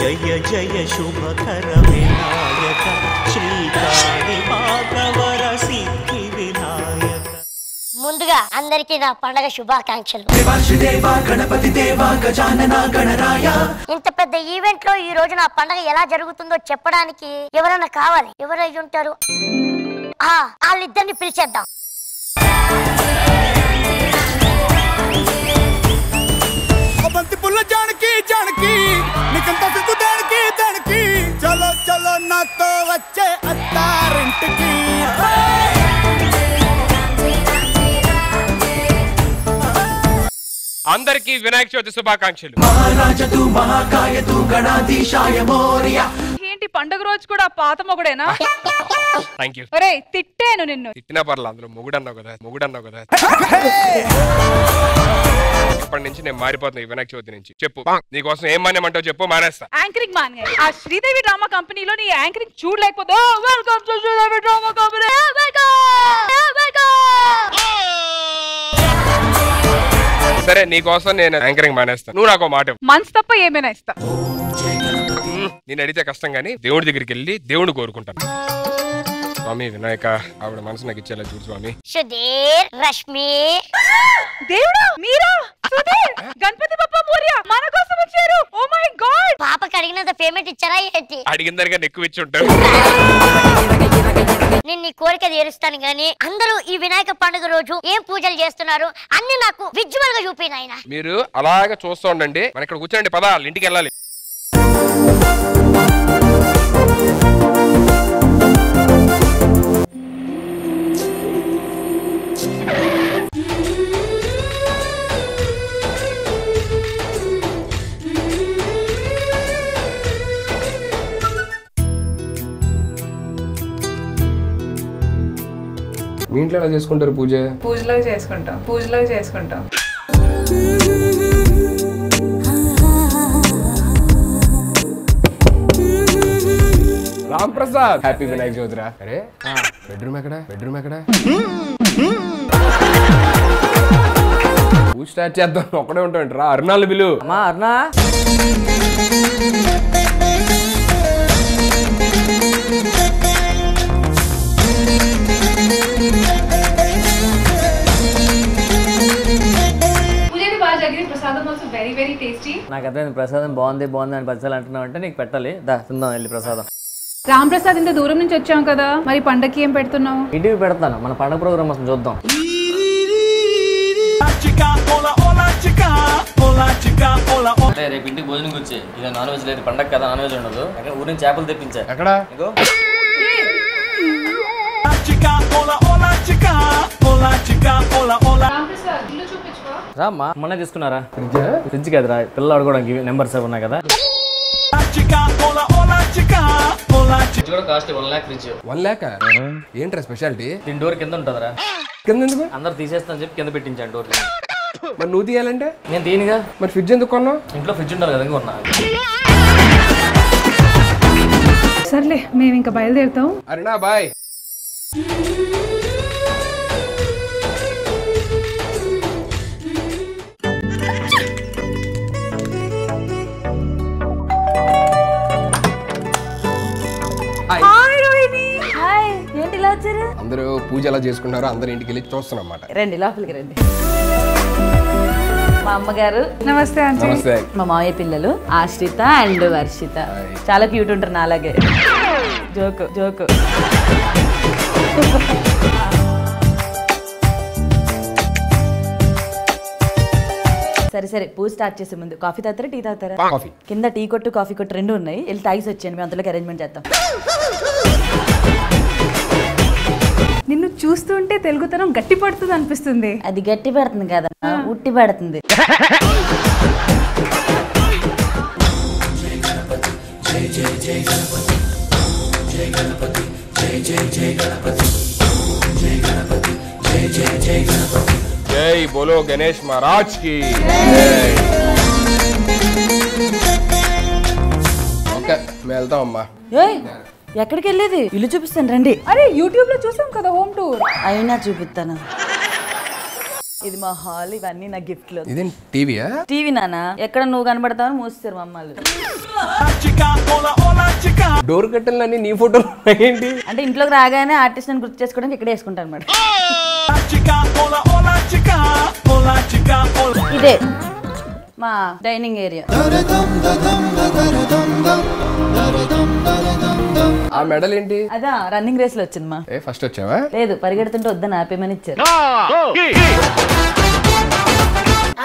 జయ జయ శుభకర వినాయక శ్రీకాళి మాధవర సిద్ధి వినాయక. ముందుగా అందరికీ నా పండగ శుభాకాంక్షలు. ఇంత పెద్ద ఈవెంట్ లో ఈ రోజు నా పండగ ఎలా జరుగుతుందో చెప్పడానికి ఎవరైనా కావాలి. ఎవరై ఉంటారు? వాళ్ళిద్దరిని పిలిచేద్దాం. చలో చలో నాతో వచ్చే అత్తారింటికి. అందరికీ వినాయక చవితి శుభాకాంక్షలు. ఏంటి పండుగ రోజు కూడా పాత మొగుడేనా? థాంక్యూ. ఒరేయ్ తిట్టాను నిన్ను. తిట్టినా పర్లేదు, అందులో మొగుడన్నావు కదా. ఇప్పటి నుంచి నేను మారిపోతున్నా. వినాయక చవితి నుంచి చెప్పు, నీకోసం ఏం మానేమంటావు చెప్పు, మానేస్తా. యాంకరింగ్ మానే. ఆ శ్రీదేవి డ్రామా కంపెనీలో నీ యాంకరింగ్ చూడలేకపోతే welcome to Sridevi drama company. సరే నీకోసం నేను యాంకరింగ్ మానేస్తా, నువ్వు నాకు మాట. మనసు తప్ప ఏమైనా ఇస్తా. నేను అడిగితే కష్టం గానీ దేవుడి దగ్గరికి వెళ్ళి దేవుడు కోరుకుంటాను. స్వామి వినాయక, ఆవిడ మనసు నాకు ఇచ్చేలా చూడు స్వామి. సుధీర్, రష్మి, దేవుడా మీరా? సుధీర్, గణపతి బప్పా మోరియా మన కోసం వచ్చారు. Oh my god. పాపకి అడిగినంత పేమెంట్ ఇచ్చారా ఏంటి? అడిగిన దానికన్నా ఎక్కువ ఇచ్చి ఉంటావు. నేను నీ కోరిక తీరుస్తాను గానీ అందరూ ఈ వినాయక పండుగ రోజు ఏం పూజలు చేస్తున్నారు అన్ని నాకు విజువల్ గా చూపి నాయనా. మీరు అలాగే చూస్తూ ఉండండి. మన ఇక్కడ కూర్చోండి, పద ఇంటికి వెళ్ళాలి. మీ ఇంట్లో ఎలా చేసుకుంటారు పూజ? పూజలాగా చేసుకుంటాం. రామ్ ప్రసాద్, హ్యాపీ వినాయక చవితిరా. అరే బెడ్రూమ్ ఎక్కడ? పూజ స్టార్ట్ చేద్దాం. ఒక్కడే ఉంటాడు రా. అరుణాలు బిలు. అరుణా నాకు అర్థమైంది. ప్రసాదం బాగుంది అని పచ్చలు అంటున్నావు అంటే నీకు పెట్టాలి. దా తిందాం వెళ్ళి ప్రసాదం. రామ్ ప్రసాద్ ఇంత దూరం నుంచి వచ్చాం కదా, మరి పండగకి ఏం పెడుతున్నావు? ఇంటికి పెడతాను. మన పండగ ప్రోగ్రామ్ వస్తుంది, చూద్దాం. అంటే రేపు ఇంటికి భోజనం వచ్చి ఇక నాన్ వెజ్ లేదు, పండగ కదా, నాన్ వెజ్ ఉండదు. అక్కడ ఊరి నుంచి చేపలు తెప్పించా. ఎక్కడ? రామ్మా, మొన్న తీసుకున్నారా? ఫ్రిడ్జ్ కదరా, పిల్లలు ఆడుకోవడానికి నెంబర్స్ ఉన్నాయి కదా. Cost 1 lakh fridge. 1 lakh? ఏంట్రా స్పెషాలిటీ? దీని డోర్ కింద ఉంటుందిరా. కింద ఎందుకు? అందరు తీసేస్తాను చెప్పి కింద పెట్టించాను డోర్. మరి నువ్వు తీయాలంటే? నేను తీయనుగా. మరి ఫ్రిడ్జ్ ఎందుకు కొన్నావు? ఇంట్లో ఫ్రిడ్జ్ ఉండాలి కదా, కొన్నా. సర్లే మేము ఇంకా బయలుదేరుతాం. Arena bye. అందరూ పూజ ఎలా చేసుకుంటారో అందరు ఇంటికి వెళ్ళి చూస్తున్నాం అన్నమాట. రండి లోపలికి రండి. మా అమ్మగారు నమస్తే ఆంటీ. నమస్తే. మా మామయ్య పిల్లలు ఆశ్రిత అండ్ వర్షిత. చాలా క్యూట్ ఉంటారు నా అలాగే. జోకు సరే పూజ స్టార్ట్ చేసే ముందు కాఫీ తాగుతారా టీ తాగుతారా? కాఫీ. కింద టీ కొట్టు కాఫీ కొట్టు రెండు ఉన్నాయి, వెళ్ళి తాగిసి వచ్చాను. మేము అంతలోకి అరేంజ్మెంట్ చేద్దాం. నిన్ను చూస్తుంటే తెలుగుతనం గట్టి పడుతుంది అనిపిస్తుంది. అది గట్టి పడుతుంది కదా, ఉట్టి పడుతుంది. జై బోలో గణేష్ మహారాజ్ కి. ఓకే మేము వెళ్తాం అమ్మా. ఎక్కడికి వెళ్ళేది? ఇల్లు చూపిస్తాను రండి. అరే యూట్యూబ్ లో చూసాం కదా హోమ్ టూర్. అయినా చూపిస్తాను. ఇది మా హాల్, ఇవన్నీ నా గిఫ్ట్లు. ఇదేం టీవీయా? టీవీ నాన్న, ఎక్కడ నువ్వు కనబడతావని మూస్తారు మా అమ్మాళ్ళు. డోర్ కట్టెలన్నీ నీ ఫోటోలు ఏంటి? అంటే ఇంట్లోకి రాగానే ఆర్టిస్ట్ అని గుర్తు చేసుకోవడానికి ఇక్కడ వేసుకుంటాను అనమాట. ఇదే మా డైనింగ్ ఏరియా. ఆ మెడల్ ఏంటి? అదా రన్నింగ్ రేస్ లో వచ్చింది మా. ఫస్ట్ వచ్చావా? లేదు, పరిగెడుతుంటే వద్దని ఆపేమని ఇచ్చారు.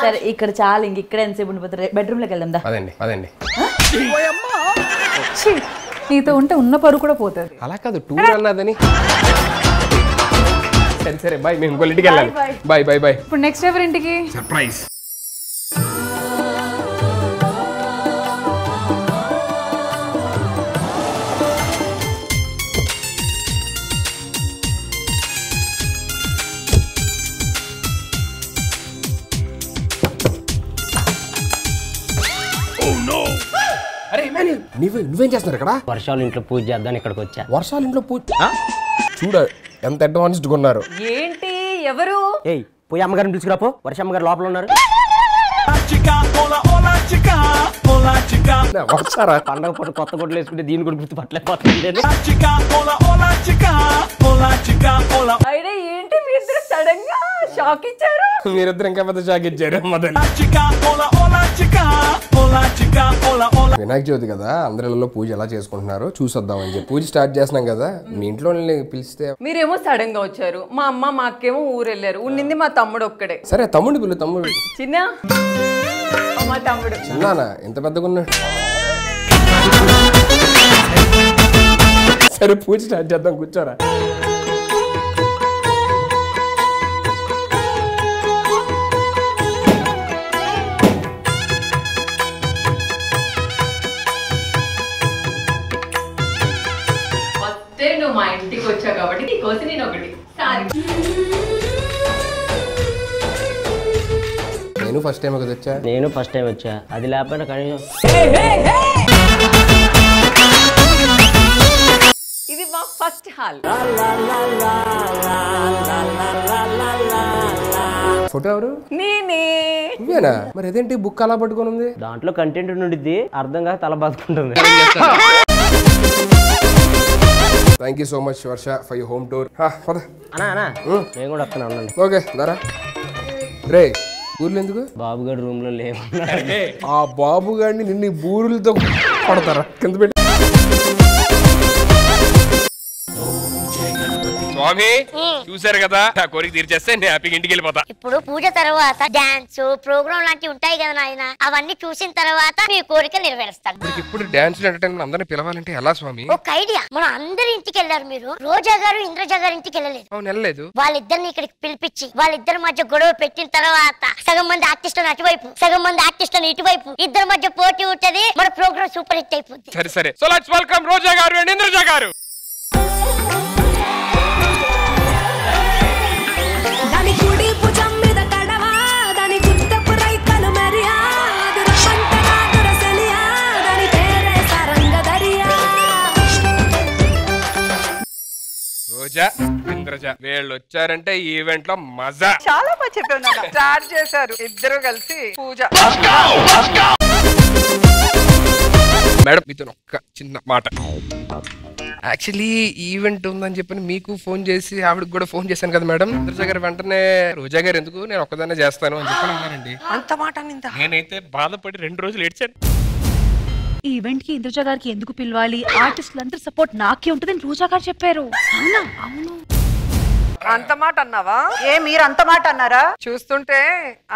సరే ఇక్కడ చాలా ఇక్కడ ఎంతసేపు ఉండిపోతారు, బెడ్రూమ్ లోకి వెళ్దాం. అదండి అదండి. నీతో ఉంటే ఉన్న పరువు కూడా పోతుంది. అలా కాదు, టూర్ అన్నదని. సరే సరే బాయ్, మేము ఇంకో ఇంటికి వెళ్ళాలి. Bye bye bye. ఇప్పుడు నెక్స్ట్ ఎవరింటికి? సర్ప్రైజ్. నువ్వేం చేస్తున్నారు ఇక్కడ? వర్షాలు ఇంట్లో పూజ చేద్దాం ఇక్కడికి వచ్చా. వర్షాలు ఇంట్లో పూజ చూడ ఎంత అడ్వాన్స్డ్ ఉన్నారు. ఏంటి ఎవరు? ఏయ్ పోయి అమ్మగారిని పిలుచుకురాపో, వర్ష అమ్మగారు లోపల ఉన్నారు. పండగ పూట కొత్త బట్టలు వేసుకుంటే దీని కూడా గుర్తుపట్టలేకపోతుంది. ఏంటి మీ ఇద్దరు సడన్ గా షాక్ ఇచ్చారు? మీరిద్దరు ఇంకా పెద్ద షాక్ ఇచ్చారు. వినాయక చవితి కదా, అందరిలో పూజ ఎలా చేసుకుంటున్నారు చూసొద్దాం అని చెప్పి పూజ స్టార్ట్ చేస్తున్నాం కదా. మీ ఇంట్లో పిలిస్తే మీరేమో సడన్ గా వచ్చారు, మా అమ్మ మా అక్కేమో ఊరు వెళ్ళారు, ఉండింది మా తమ్ముడు ఒక్కడే. సరే తమ్ముడు పిల్లు, తమ్ముడు చిన్న మా తమ్ముడు. చిన్నానా ఎంత పెద్దగా ఉన్నాడు. సరే పూజ స్టార్ట్ చేద్దాం, కూర్చోరా. నువ్వు మా ఇంటికి వచ్చావు కాబట్టి నీకోసం నేను ఒకటి సారీ. నేను ఫస్ట్ టైం కదా వచ్చా. నేను ఫస్ట్ టైం వచ్చా, అది లేకపోయినా కనీసం. ఇది మా ఫస్ట్ హాల్. ఫోటో ఎవరు? నేనే. నువ్వేనా? మరి అదేంటి బుక్ అలా పట్టుకొని ఉంది? దాంట్లో కంటెంట్ ఉండిద్ది, అర్థం కాక తల బాదుకుంటుంది. Thank you so much Varsha for your home tour. అన్నా నేను కూడా వస్తున్నా, ఉండండి. ఓకే దారా. రే ఊర్లో ఎందుకు? బాబు గారు రూమ్ లో లేవు. ఆ బాబు గారిని నిన్ను బూరులతో కొడతారా? కింద పెట్టి. స్వామి చూసారు కదా, నా కోరిక తీర్చేస్తే నేను హ్యాపీగా ఇంటికి వెళ్ళిపోతా. ఇప్పుడు పూజ తర్వాత డాన్స్ ప్రోగ్రామ్ లాంటివి ఉంటాయి కదా నాయన, అవన్నీ చూసిన తర్వాత మీ కోరిక నెరవేరుస్తాను. ఇప్పుడు డాన్స్ ఎంటర్టైన్మెంట్ అందరినీ పిలవాలంటే ఎలా స్వామి? ఒక ఐడియా, మనం అందరి ఇంటికి వెళ్ళారు, మీరు రోజా గారు ఇంద్రజ గారి ఇంటికి వెళ్ళలేదు. అవును వెళ్ళలేదు. వాళ్ళిద్దరిని ఇక్కడికి పిలిపించి వాళ్ళిద్దరి మధ్య గొడవ పెట్టిన తర్వాత సగం మంది ఆర్టిస్టులను అటువైపు సగం మంది ఆర్టిస్టులను ఇటువైపు, ఇద్దరి మధ్య పోటీ ఉంటది, మన ప్రోగ్రామ్ సూపర్ హిట్ అయిపోతుంది. సరే సరే, సో లెట్స్ వెల్కమ్ రోజా గారు అండ్ ఇంద్రజ గారు. రోజా ఇంద్రజ వీళ్ళు వచ్చారంటే ఈవెంట్ లో మజా. చాలా బాగా చెప్పాను. స్టార్ట్ చేశారు ఇద్దరు కలిసి పూజ. మేడం మీతో ఒక్క చిన్న మాట. యాక్చువల్లీ ఈవెంట్ ఉందని చెప్పి మీకు ఫోన్ చేసి ఆవిడకి కూడా ఫోన్ చేశాను కదా మేడం. ఇంద్రజ గారు వెంటనే రోజా గారు ఎందుకు నేను ఒక్కదాన్నే చేస్తాను అని చెప్పి అన్నారండి. అంత మాట నేనైతే బాధపడి 2 రోజులు ఏడ్చాను. ఈ ఈవెంట్ కి ఇంద్రజ గారికి ఎందుకు పిలవాలి, ఆర్టిస్టులందరూ సపోర్ట్ నాకే ఉంటుందని రోజా గారు చెప్పారు. అవునా? అవును. అంత మాట అన్నావా? ఏ మీరు అంత మాట అన్నారా? చూస్తుంటే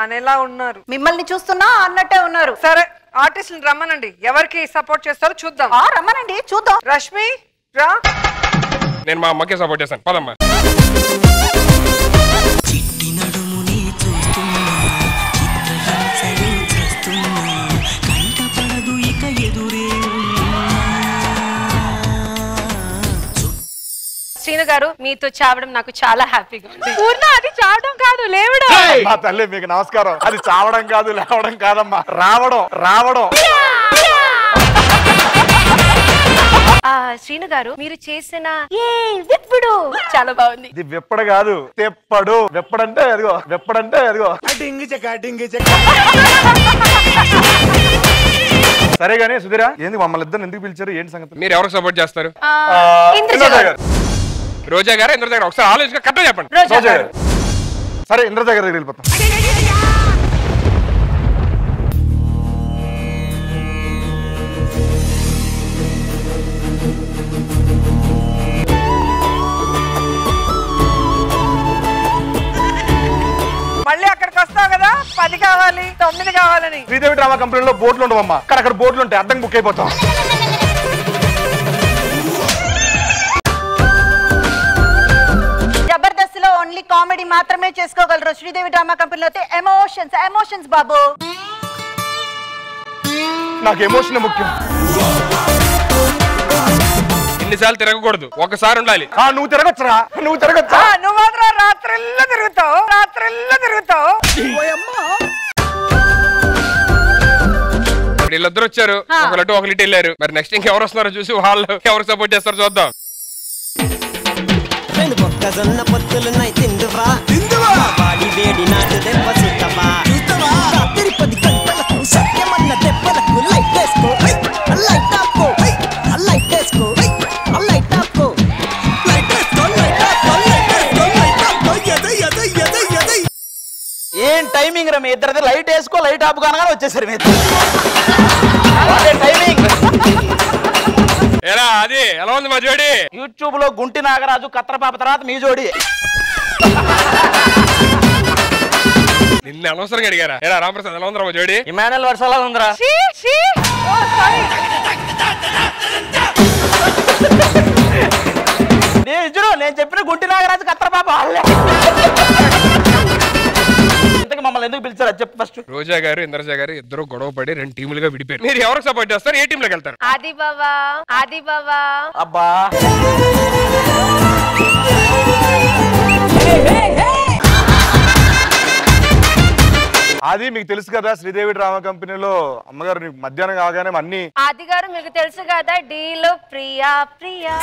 అనేలా ఉన్నారు. మిమ్మల్ని చూస్తున్నా అన్నట్టే ఉన్నారు. సరే ఆర్టిస్టులను రమ్మనండి, ఎవరికి సపోర్ట్ చేస్తారో చూద్దాం. రమ్మనండి చూద్దాం. రష్మి రా. నేను మా అమ్మకే సపోర్ట్ చేస్తాను, పదమ్మా. శ్రీను గారు మీతో చావడం నాకు చాలా హ్యాపీగా ఉంది. పూర్ణ అది చావడం కాదు, లేవడం. మా తల్లి మీకు నమస్కారం. అది చావడం కాదు, లేవడం కాదమ్మా, రావడం. రావడం. శ్రీను గారు మీరు చేసిన విప్పుడు చాలా బాగుంది. ఇది వెప్పడ కాదు, తెప్పడు. వెప్పడంటే అదిగో, వెప్పడంటే అదిగో. సరే గానీ సుధీరా, ఏంది మమ్మల్ని ఇద్దరు ఎందుకు పిలిచారు? ఏంటి సంగతి? మీరు ఎవరికి సపోర్ట్ చేస్తారు? ఇంద్రజ గారు. రోజా గారు, ఇంద్రజ గారు? ఒకసారి ఆలోచించి కరెక్ట్ చెప్పండి. రోజా గారు. సరే ఇంద్రజ గారి దగ్గర వెళ్ళిపోతాం. మళ్ళీ అక్కడికి వస్తావు కదా, 10 కావాలి 9 కావాలని. శ్రీదేవి డ్రామా కంపెనీలో బోట్లు ఉండవమ్మా, అక్కడ బోట్లు ఉంటాయి, అర్థం బుక్ అయిపోతాం. జబర్దస్త్ లో ఓన్లీ కామెడీ మాత్రమే చేసుకోగలరు. శ్రీదేవి డ్రామా కంపెనీలో అయితే ఎమోషన్స్ ఎమోషన్స్ బాబు. నాకు ఎమోషన్ ముఖ్యం. ఎన్నిసార్లు తిరగకూడదు, ఒకసారి ఉండాలి. నువ్వు తిరగొచ్చరా? నువ్వు తిరగొచ్చా? నువ్వు మాత్రం రాత్రిల్లా తిరుగుతావు, రాత్రిల్లా తిరుగుతావు. వీళ్ళిద్దరు వచ్చారు, ఒకళ్ళు ఒకటి వెళ్ళారు. మరి నెక్స్ట్ ఇంకెవరు వస్తున్నారో చూసి వాళ్ళు ఎవరు సపోర్ట్ చేస్తారో చూద్దాం. మొక్కజొన్న పొత్తులున్నాయి, తిందువా బాడి వేడి నాటు దెబ్బ సిద్ధమా, రాత్రి 10 గంటలకు సత్యమన్న దెబ్బలకు లైట్ వేసుకో, లైట్ ఆపుకో, లైట్ వేసుకో, లైట్ ఆపుకో, లైట్ వేసుకో, లైట్ ఆపుకో, లైట్ వేసుకో, లైట్ ఆపుకో. ఏం టైమింగ్ రా మీ ఇద్దరిది? లైట్ వేసుకో లైట్ ఆపు కానగానే వచ్చేసారు మీరు. టైమింగ్ ఎలా అది ఎలా ఉంది మా జోడి? యూట్యూబ్ లో గుంటి నాగరాజు కత్రపాప తర్వాత మీ జోడి. నిన్న అనవసరంగా అడిగారా? ఎలా రామప్రసాద్ ఎలా ఉందిరా మా జోడి? ఇమానుయల్ వర్షాలా ఉందిరా? నేను చెప్పిన గుంటి నాగరాజు కత్రపాప వాళ్ళే. ఇంతకు మమ్మల్ని ఎందుకు పిలిచారు చెప్పు ఫస్ట్. రోజా గారు, ఇంద్రజ గారు ఇద్దరు గొడవ పడి 2 టీములుగా విడిపోయారు. మీరు ఎవరికి సపోర్ట్ చేస్తారు? ఏ టీంలోకి వెళ్తారు? ఆది బావా, ఆది బావా. అబ్బా అది మీకు తెలుసు కదా, శ్రీదేవి డ్రామా కంపెనీలో అమ్మగారు మధ్యాహ్నం కాగానే అన్ని. ఆది గారు మీకు తెలుసు కదా, డీలో ప్రియా ప్రియా.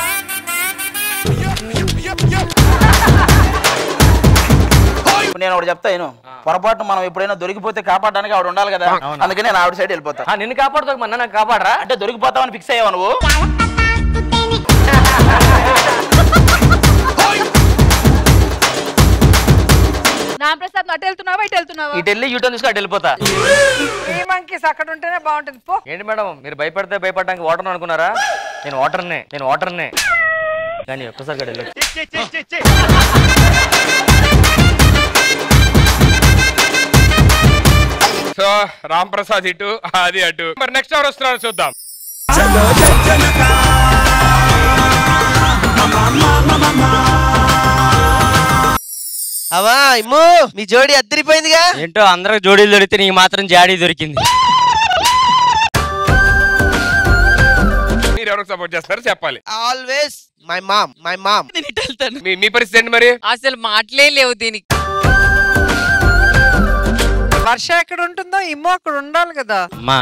నేను ఒకటి చెప్తాను, పొరపాటు మనం ఎప్పుడైనా దొరికిపోతే కాపాడడానికి ఆవిడ ఉండాలి కదా, అందుకే నేను ఆవిడ సైడ్ వెళ్ళిపోతా. నిన్ను కాపాడుతావు మన నాకు కాపాడరా అంటే దొరికిపోతామని ఫిక్స్ అయ్యావు నువ్వు. రామప్రసాద్ అటు వెళ్తున్నావా ఇటు వెళ్తున్నావా? ఇటు వెళ్ళి యూటర్న్ తీసుకుని అటు వెళ్ళిపోతా. ఈ మంకీస్ అక్కడ ఉంటేనే బాగుంటుంది పో. ఏంటి మేడం మీరు భయపడితే భయపడడానికి వాటర్ అనుకున్నారా? నేను వాటర్నే కానీ ఒక్కసారి గడి వెళ్ళొచ్చు. సో రామ్ ప్రసాద్ ఇటు, అది అటు. మరి నెక్స్ట్ ఎవరు వస్తున్నారో చూద్దాం. అవా ఇమ్ము మీ జోడి అద్దరిపోయిందిగా. ఏంటో అందరికి జోడీలు దొరికితే నీకు మాత్రం జాడీ దొరికింది. మీరు ఎవరికి సపోర్ట్ చేస్తారో చెప్పాలి. Always my mom. మీ పరిస్థితి ఏంటి మరి? అసలు మాటలే లేవు దీనికి. వర్ష ఎక్కడ ఉంటుందో ఇమ్మో అక్కడ ఉండాలి కదా. అమ్మా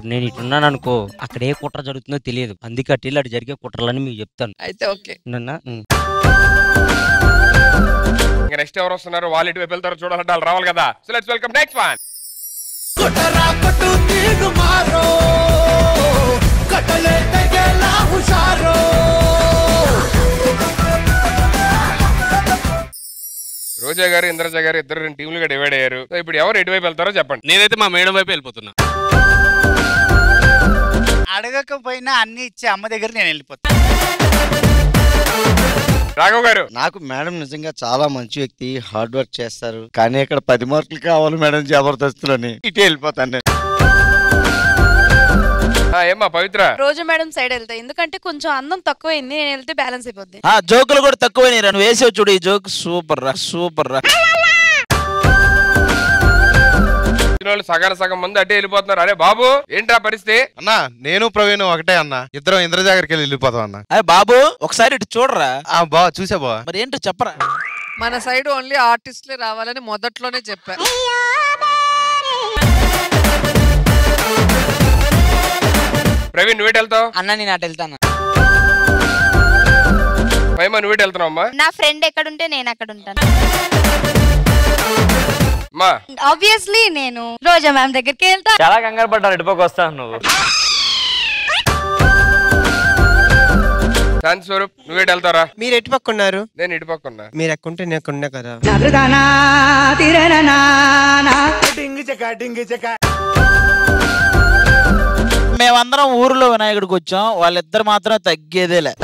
నేను ఇటున్నాను అనుకో, అక్కడ ఏ కుట్ర జరుగుతుందో తెలియదు, అందుకే అటు అటు జరిగే కుట్రలని మీకు చెప్తాను. అయితే ఓకే. ఇంకా నెక్స్ట్ ఎవరు వస్తున్నారు, వాళ్ళు ఇటు వైపు వెళ్తారో చూడాలంటే వాళ్ళు రావాలి కదా. So let's welcome next one. Roja garu, Indraja గారు ఇద్దరు 2 టీములుగా డివైడ్ అయ్యారు. సో ఇప్పుడు ఎవరు ఎటువైపు వెళ్తారో చెప్పండి. నేనైతే మా మేడం వైపు వెళ్ళిపోతున్నా. అడగకపోయినా అన్ని ఇచ్చే అమ్మ దగ్గర నేను వెళ్ళిపోతా. రాఘవ్ గారు, నాకు మేడం నిజంగా చాలా మంచి వ్యక్తి, హార్డ్ వర్క్ చేస్తారు, కానీ ఇక్కడ 10 మార్కులు కావాలి మేడం జబర్దస్తులని ఇటు వెళ్ళిపోతాను నేను. ఏమ్మా పవిత్ర? రోజు మేడం సైడ్ వెళ్తా, ఎందుకంటే కొంచెం అందం తక్కువైంది, నేను వెళ్తే బ్యాలెన్స్ అయిపోద్ది. జోకులు కూడా తక్కువైనా నువ్వు వేసావు చూడు, ఈ జోక్ సూపర్ రా సూపర్ రా. సగం మంది అటే వెళ్ళిపోతున్నారు. అరే బాబు ఏంట్రా పరిస్థితి? అన్నా నేను ప్రవీణ్ ఒకటే అన్న, ఇద్దరం ఇంద్రజ దగ్గరికి వెళ్ళిపోతాం అన్న. అరే బాబు ఒకసారి ఇటు చూడరా. బా చూసా బా. మరి ఏంటో చెప్పరా. మన సైడ్ ఓన్లీ ఆర్టిస్టులే రావాలని మొదట్లోనే చెప్పా. ప్రవీణ్ నువ్వు వెళ్తావు? అన్న నేను అటు వెళ్తాను. మహిమ నువ్వు వెళ్తున్నావు అమ్మా? నా ఫ్రెండ్ ఎక్కడుంటే నేను అక్కడ ఉంటాను. ఆబ్వియస్లీ నేను రోజా మ్యామ్ దగ్గరికి వెళ్తా. చాలా కంగారు పడ్డాను, ఇటుపక్క వస్తాను నువ్వు. శాంతి స్వరూప్ నువ్వు వెళ్తారా? మీరు ఎటు పక్క ఉన్నారు? నేను ఇటు పక్క ఉన్నా. మీరు ఎక్కుంటే నేను ఉన్నా కదా. మేమందరం ఊర్లో వినాయకుడికి వచ్చాం, వాళ్ళిద్దరు మాత్రం తగ్గేదేలే.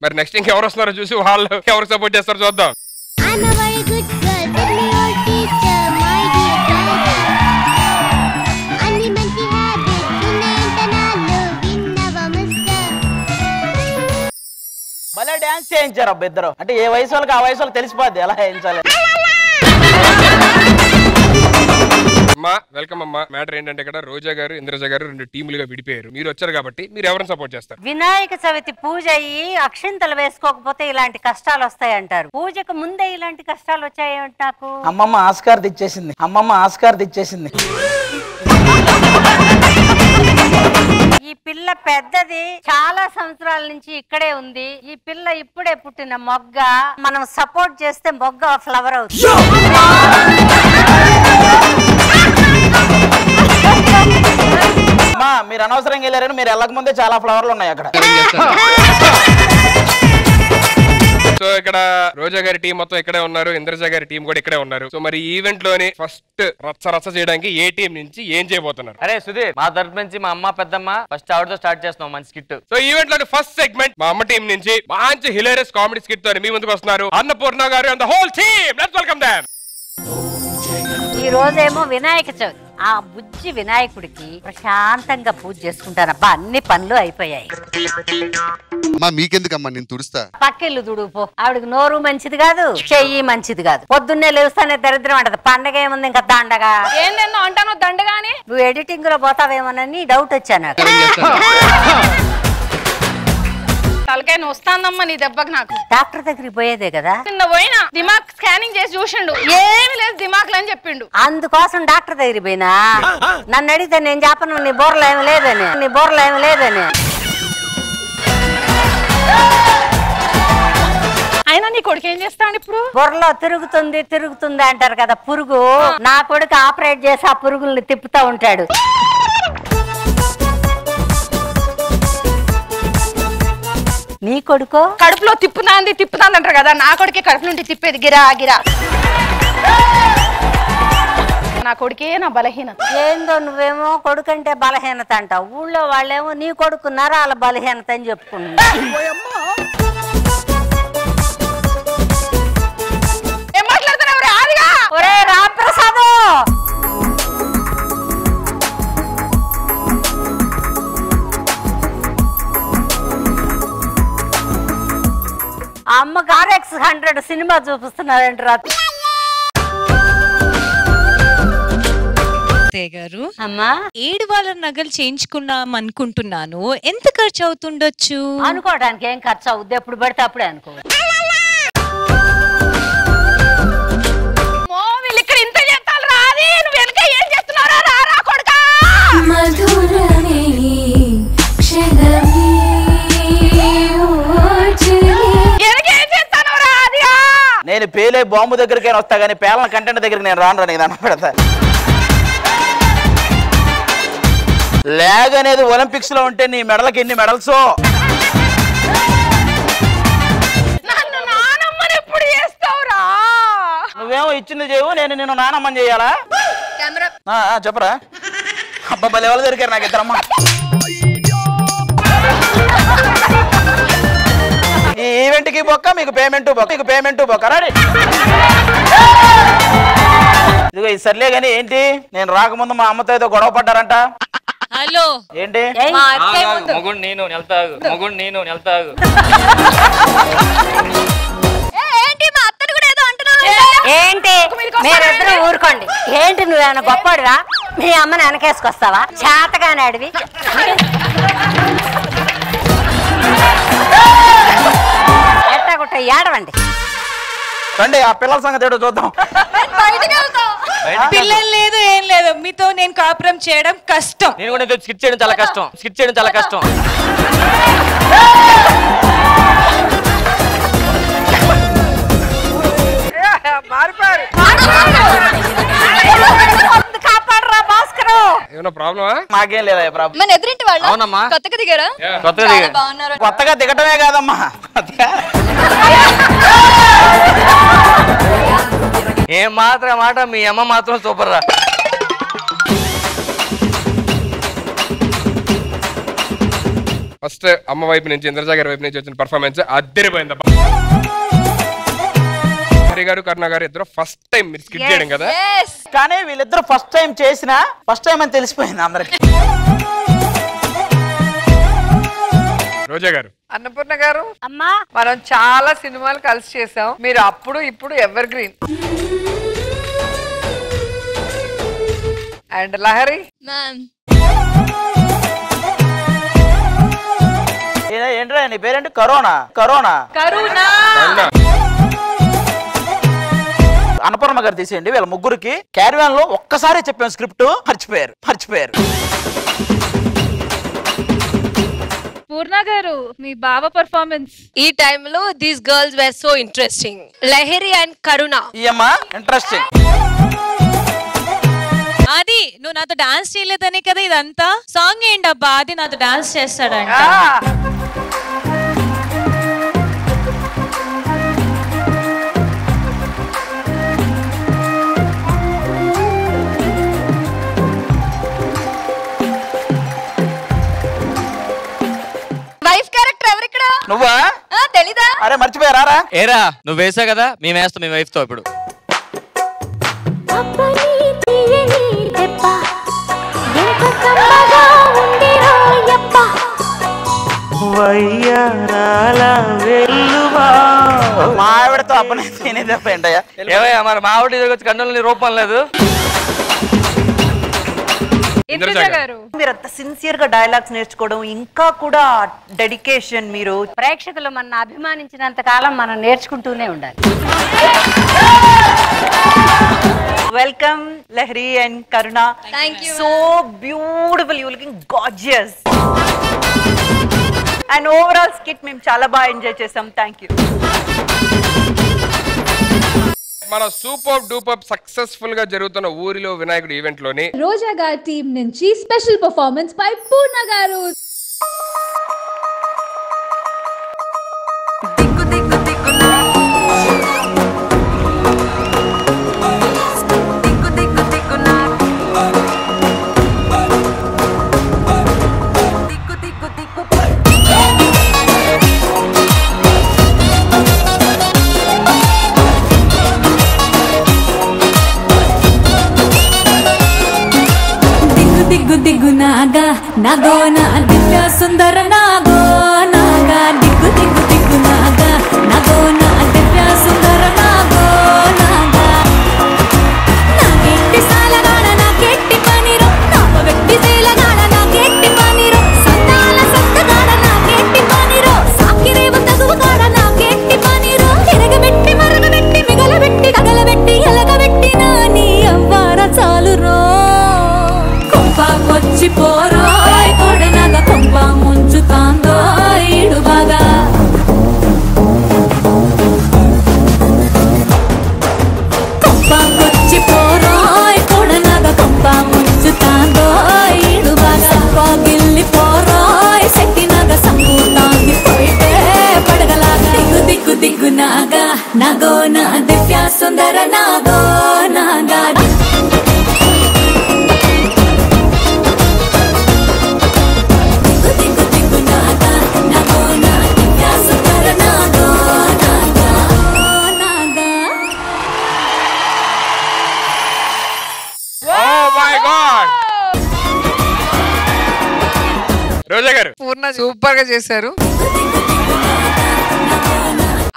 మరి నెక్స్ట్ ఇంకెవరు వస్తున్నారో చూసి వాళ్ళు ఎవరు సపోర్ట్ చేస్తారో చూద్దాం. భలే డాన్స్ చేయించారు అబ్బా ఇద్దరు. అంటే ఏ వయసు వాళ్ళకి ఆ వయసు వాళ్ళకి తెలిసిపోద్ది ఎలా చేయించాలి. అమ్మా వెల్కమ్ అమ్మా. మ్యాటర్ ఏంటంటే ఇక్కడ రోజా గారు ఇంద్రజ గారు 2 టీములుగా విడిపోయారు. మీరు వచ్చారు కాబట్టి మీరు ఎవరిని సపోర్ట్ చేస్తారు? వినాయక చవితి పూజ అయ్యి అక్షింతలు వేసుకోకపోతే ఇలాంటి కష్టాలు వస్తాయంటారు. పూజకు ముందే ఇలాంటి కష్టాలు వచ్చాయంట నాకు. అమ్మమ్మ ఆస్కార్ తెచ్చేసింది, అమ్మమ్మ ఆస్కార్ తెచ్చేసింది. ఈ పిల్ల పెద్దది, చాలా సంవత్సరాల నుంచి ఇక్కడే ఉంది. ఈ పిల్ల ఇప్పుడే పుట్టిన మొగ్గ. మనం సపోర్ట్ చేస్తే మొగ్గ ఫ్లవర్ అవుతుంది. అమ్మా మీరు అనవసరంగా వెళ్ళారని మీరు వెళ్ళక ముందే చాలా ఫ్లవర్లు ఉన్నాయి అక్కడ. సో ఇక్కడ రోజా గారి టీం మొత్తం ఇక్కడే ఉన్నారు, ఇంద్రజ గారి టీం కూడా ఇక్కడే ఉన్నారు. సో మరి ఈవెంట్ లోని ఫస్ట్ రచ్చ చేయడానికి ఏ టీం నుంచి ఏం చేయబోతున్నారు? అరే సుధీర్, మా తరపు నుంచి మా అమ్మ పెద్దమ్మ ఫస్ట్ ఆవిడతో స్టార్ట్ చేస్తున్నాం మంచి స్కిట్. సో ఈవెంట్ లోని ఫస్ట్ సెగ్మెంట్ మా అమ్మ టీం నుంచి మంచి హిలేరియస్ కామెడీ స్కిట్ తో మీ ముందుకు వస్తున్నారు అన్నపూర్ణ గారు and the whole team. Let's welcome them. ఈ రోజేమో వినాయక చవితి. ఆ బుజ్జి వినాయకుడికి ప్రశాంతంగా పూజ చేసుకుంటానబ్బా. అన్ని పనులు అయిపోయాయి. అమ్మా మీకెందుకమ్మా, నేను తుడుస్తా. పక్కిల్లు తుడుపో. ఆవిడకి నోరు మంచిది కాదు, చెయ్యి మంచిది కాదు. పొద్దున్నే లేస్తానే దరిద్రం అంటది. పండగ ఏముంది ఇంకా దండగా. ఏంటో అంటాను దండగాని. నువ్వు ఎడిటింగ్ లో పోతావేమోనని డౌట్ వచ్చా నాకు. తలకాయ వస్తాందమ్మా నీ దెబ్బకి. నాకు డాక్టర్ దగ్గరికి పోయేదే కదా. నిన్న పోయినా దిమాగ్ స్కానింగ్ చేసి చూసిండు, ఏమి లేదు దిమాగ్ అని చెప్పిండు. అందుకోసం డాక్టర్ దగ్గరికి పోయినా. నన్ను అడిగితే నేను చెప్పను నీ బోర్లో ఏమి లేదని, నీ బోర్లో ఏమి లేదని. అయినా నీ కొడుకు ఏం చేస్తాడు ఇప్పుడు? బుర్రలో తిరుగుతుంది అంటారు కదా పురుగు. నా కొడుకు ఆపరేట్ చేసి ఆ పురుగుల్ని తిప్పుతా ఉంటాడు. నీ కొడుకో కడుపులో తిప్పుతాంది అంటారు కదా. నా కొడుకే కడుపు నుండి తిప్పేది గిరా గిరా. నా కొడుకే నా బలహీనత. ఏందో నువ్వేమో కొడుకంటే బలహీనత అంటావు, ఊళ్ళో వాళ్ళేమో నీ కొడుకు నరాల బలహీనత అని చెప్పుకుంటున్నారు. ఏం మాట్లాడుతున్నావు రా ఆదిగా? ఒరే రాంప్రసాద్, అమ్మకు RX100 సినిమా చూపిస్తున్నారంట రాత్రి. గారు అమ్మా 7 వాళ్ళ నగలు చేయించుకున్నాం అనుకుంటున్నాను. ఎంత ఖర్చు అవుతుండొచ్చు? అనుకోవడానికి ఏం ఖర్చు అవుద్ది, ఎప్పుడు పడితే అప్పుడే అనుకో. వీళ్ళు ఇక్కడ ఇంత చేస్తాను రాది. నువ్వు వెనక ఏం చేస్తున్నారా? రారా కొడుకా. నేను పేలే బాంబు దగ్గరికైనా వస్తా కానీ పేలన కంటెంట్ దగ్గరికి నేను రాను నీకు దండం పెడతా. లాగ్ అనేది ఒలింపిక్స్ లో ఉంటే నీ మెడలకి ఎన్ని మెడల్సో. నువ్వేమో ఇచ్చింది చేయవు, నేను నిన్ను నానమ్మని చేయాలా? చెప్పరా అబ్బా భలే వాళ్ళు దొరికారు నాకు ఇద్దరమ్మా. ఈ ఈవెంట్ కి బొక్క, మీకు పేమెంట్ బొక్క, మీకు పేమెంట్ బొక్క. రాడి ఇదిగో ఈ సర్లే గాని ఏంటి, నేను రాకముందు మా అమ్మతో ఏదో గొడవ పడ్డారంట. హలో ఏంటి? మగుడు నేను నెల్తాగు, మగుడు నేను నెల్తాగు. ఏంటి మీరిద్దరూ ఊరుకోండి. ఏంటి నువ్వేమైనా గొప్పడివా? మీ అమ్మని వెనకేసుకొస్తావా? చేతగానే అడివి. ఎట్టాగుట్ట ఏడవండి. రండి ఆ పిల్లల సంగతి ఏడో చూద్దాం. పిల్లలు లేదు ఏం లేదు, మీతో నేను కాపురం చేయడం కష్టం. నేను కూడా స్కిట్ చేయడం చాలా కష్టం, స్కిట్ చేయడం చాలా కష్టం. కాపాడరా భాస్కరు. ఏమన్నా ప్రాబ్లమా? మాకేం లేదా ప్రాబ్లం. మన ఎదురింటి వాళ్ళ అవునమ్మా. కొత్తగా దిగారా? కొత్తగా దిగా బాగున్నారు. కొత్తగా దిగటమే కాదమ్మా, ఏం మాత్రం మాట, మీ అమ్మ మాత్రం సూపర్ రా. ఫస్ట్ అమ్మ వైపు నుంచి, ఇంద్రజ గారి వైపు నుంచి వచ్చిన పర్ఫార్మెన్స్ అద్దరిపోయిందబ్బా. హరి గారు, కరుణ గారు ఇద్దరు ఫస్ట్ టైం మీరు స్కిప్ చేయడం కదా. కానీ వీళ్ళిద్దరు ఫస్ట్ టైం చేసిన ఫస్ట్ టైం అని తెలిసిపోయింది అందరికి. రోజా గారు, అన్నపూర్ణ గారు, అమ్మా మనం చాలా సినిమాలు కలిసి చేసాం. మీరు అప్పుడు ఇప్పుడు ఎవర్ గ్రీన్. అండ్ లహరి ఏంట్రా నీ పేరేంటి? కరోనా. కరోనా అన్నపూర్ణ గారు తీసేయండి. వీళ్ళ ముగ్గురికి క్యారివాన్ లో ఒక్కసారి చెప్పాం స్క్రిప్ట్, మర్చిపోయారు. పూర్ణ గారు, మీ బావ పర్ఫార్మెన్స్ ఈ టైంలో these girls were so interesting. Lahari and Karuna. ఏమ్మా ఇంట్రెస్టింగ్. అది నువ్వు నాతో డాన్స్ చేయలేదనే కదా ఇదంతా. సాంగ్ ఏంటబ్బా, అది నాతో డాన్స్ చేస్తాడంట. వైఫ్ క్యారెక్టర్ ఎవరిక్కడ? నువ్వా? తెలీదా? అరే మర్చిపోయారా? ఏరా నువ్వు వేసావు కదా, మేము వేస్తాం మీ వైఫ్ తో ఇప్పుడు. మా ఆవిడతో అప్పనే తినేది తప్ప ఏంటయ్యా? ఏవయ్యా మరి మా ఆవిడ వచ్చి కన్నులని రూపం లేదు. మీరు అంత సిన్సియర్ గా డైలాగ్స్ నేర్చుకోవడం, ఇంకా కూడా డెడికేషన్. మీరు ప్రేక్షకులు మన అభిమానించినంత కాలం మనం నేర్చుకుంటూనే ఉండాలి. Welcome Lahari and Karuna. So beautiful, you looking gorgeous. And overall skit మేము చాలా బాగా ఎంజాయ్ చేసాం. Thank you. మన సూపర్ డూపర్ సక్సెస్ఫుల్ గా జరుగుతున్న ఊరిలో వినాయకుడు ఈవెంట్ లోని రోజా గారి టీం నుంచి స్పెషల్ పర్ఫార్మెన్స్ బై పూర్ణ గారు. దిగ్గు నాగా నాగో నా దివ్య సుందర నాగో నాగా దిగ్గు దిగ్గు దిగ్గు నాగా నాగో నా దివ్య సుందర నాగో నాగా నాకెట్టి సాలగాడ నాకెట్టి పనిరో నాప వ్యక్తి సేలగాడ నాకెట్టి పనిరో సంతాల సత్తగాడ నాకెట్టి పనిరో సాకిరేవ తగువగాడ నాకెట్టి పనిరో తిరగబెట్టి మరగబెట్టి మిగలబెట్టి తగలబెట్టి ఎలగబెట్టి నాని అవ్వార చాలు రో వచ్చి పోరాయ్ కొడనగా కొంప ముంచుతాందో ఈడు బాగా కొంప వచ్చి పోరాయ్ కొడనగా కొంప ముంచుతాందో ఈడు బాగా పాగిల్లి పోరాయ్ సెట్టినగా సంపూతాంది పోయితే పడగలాగా దిగ్గు దిగ్గు దిగ్గు నాగా నాగో నా దివ్య సుందర నాగో నాగా రోజా గారు పూర్ణ సూపర్ గా చేశారు.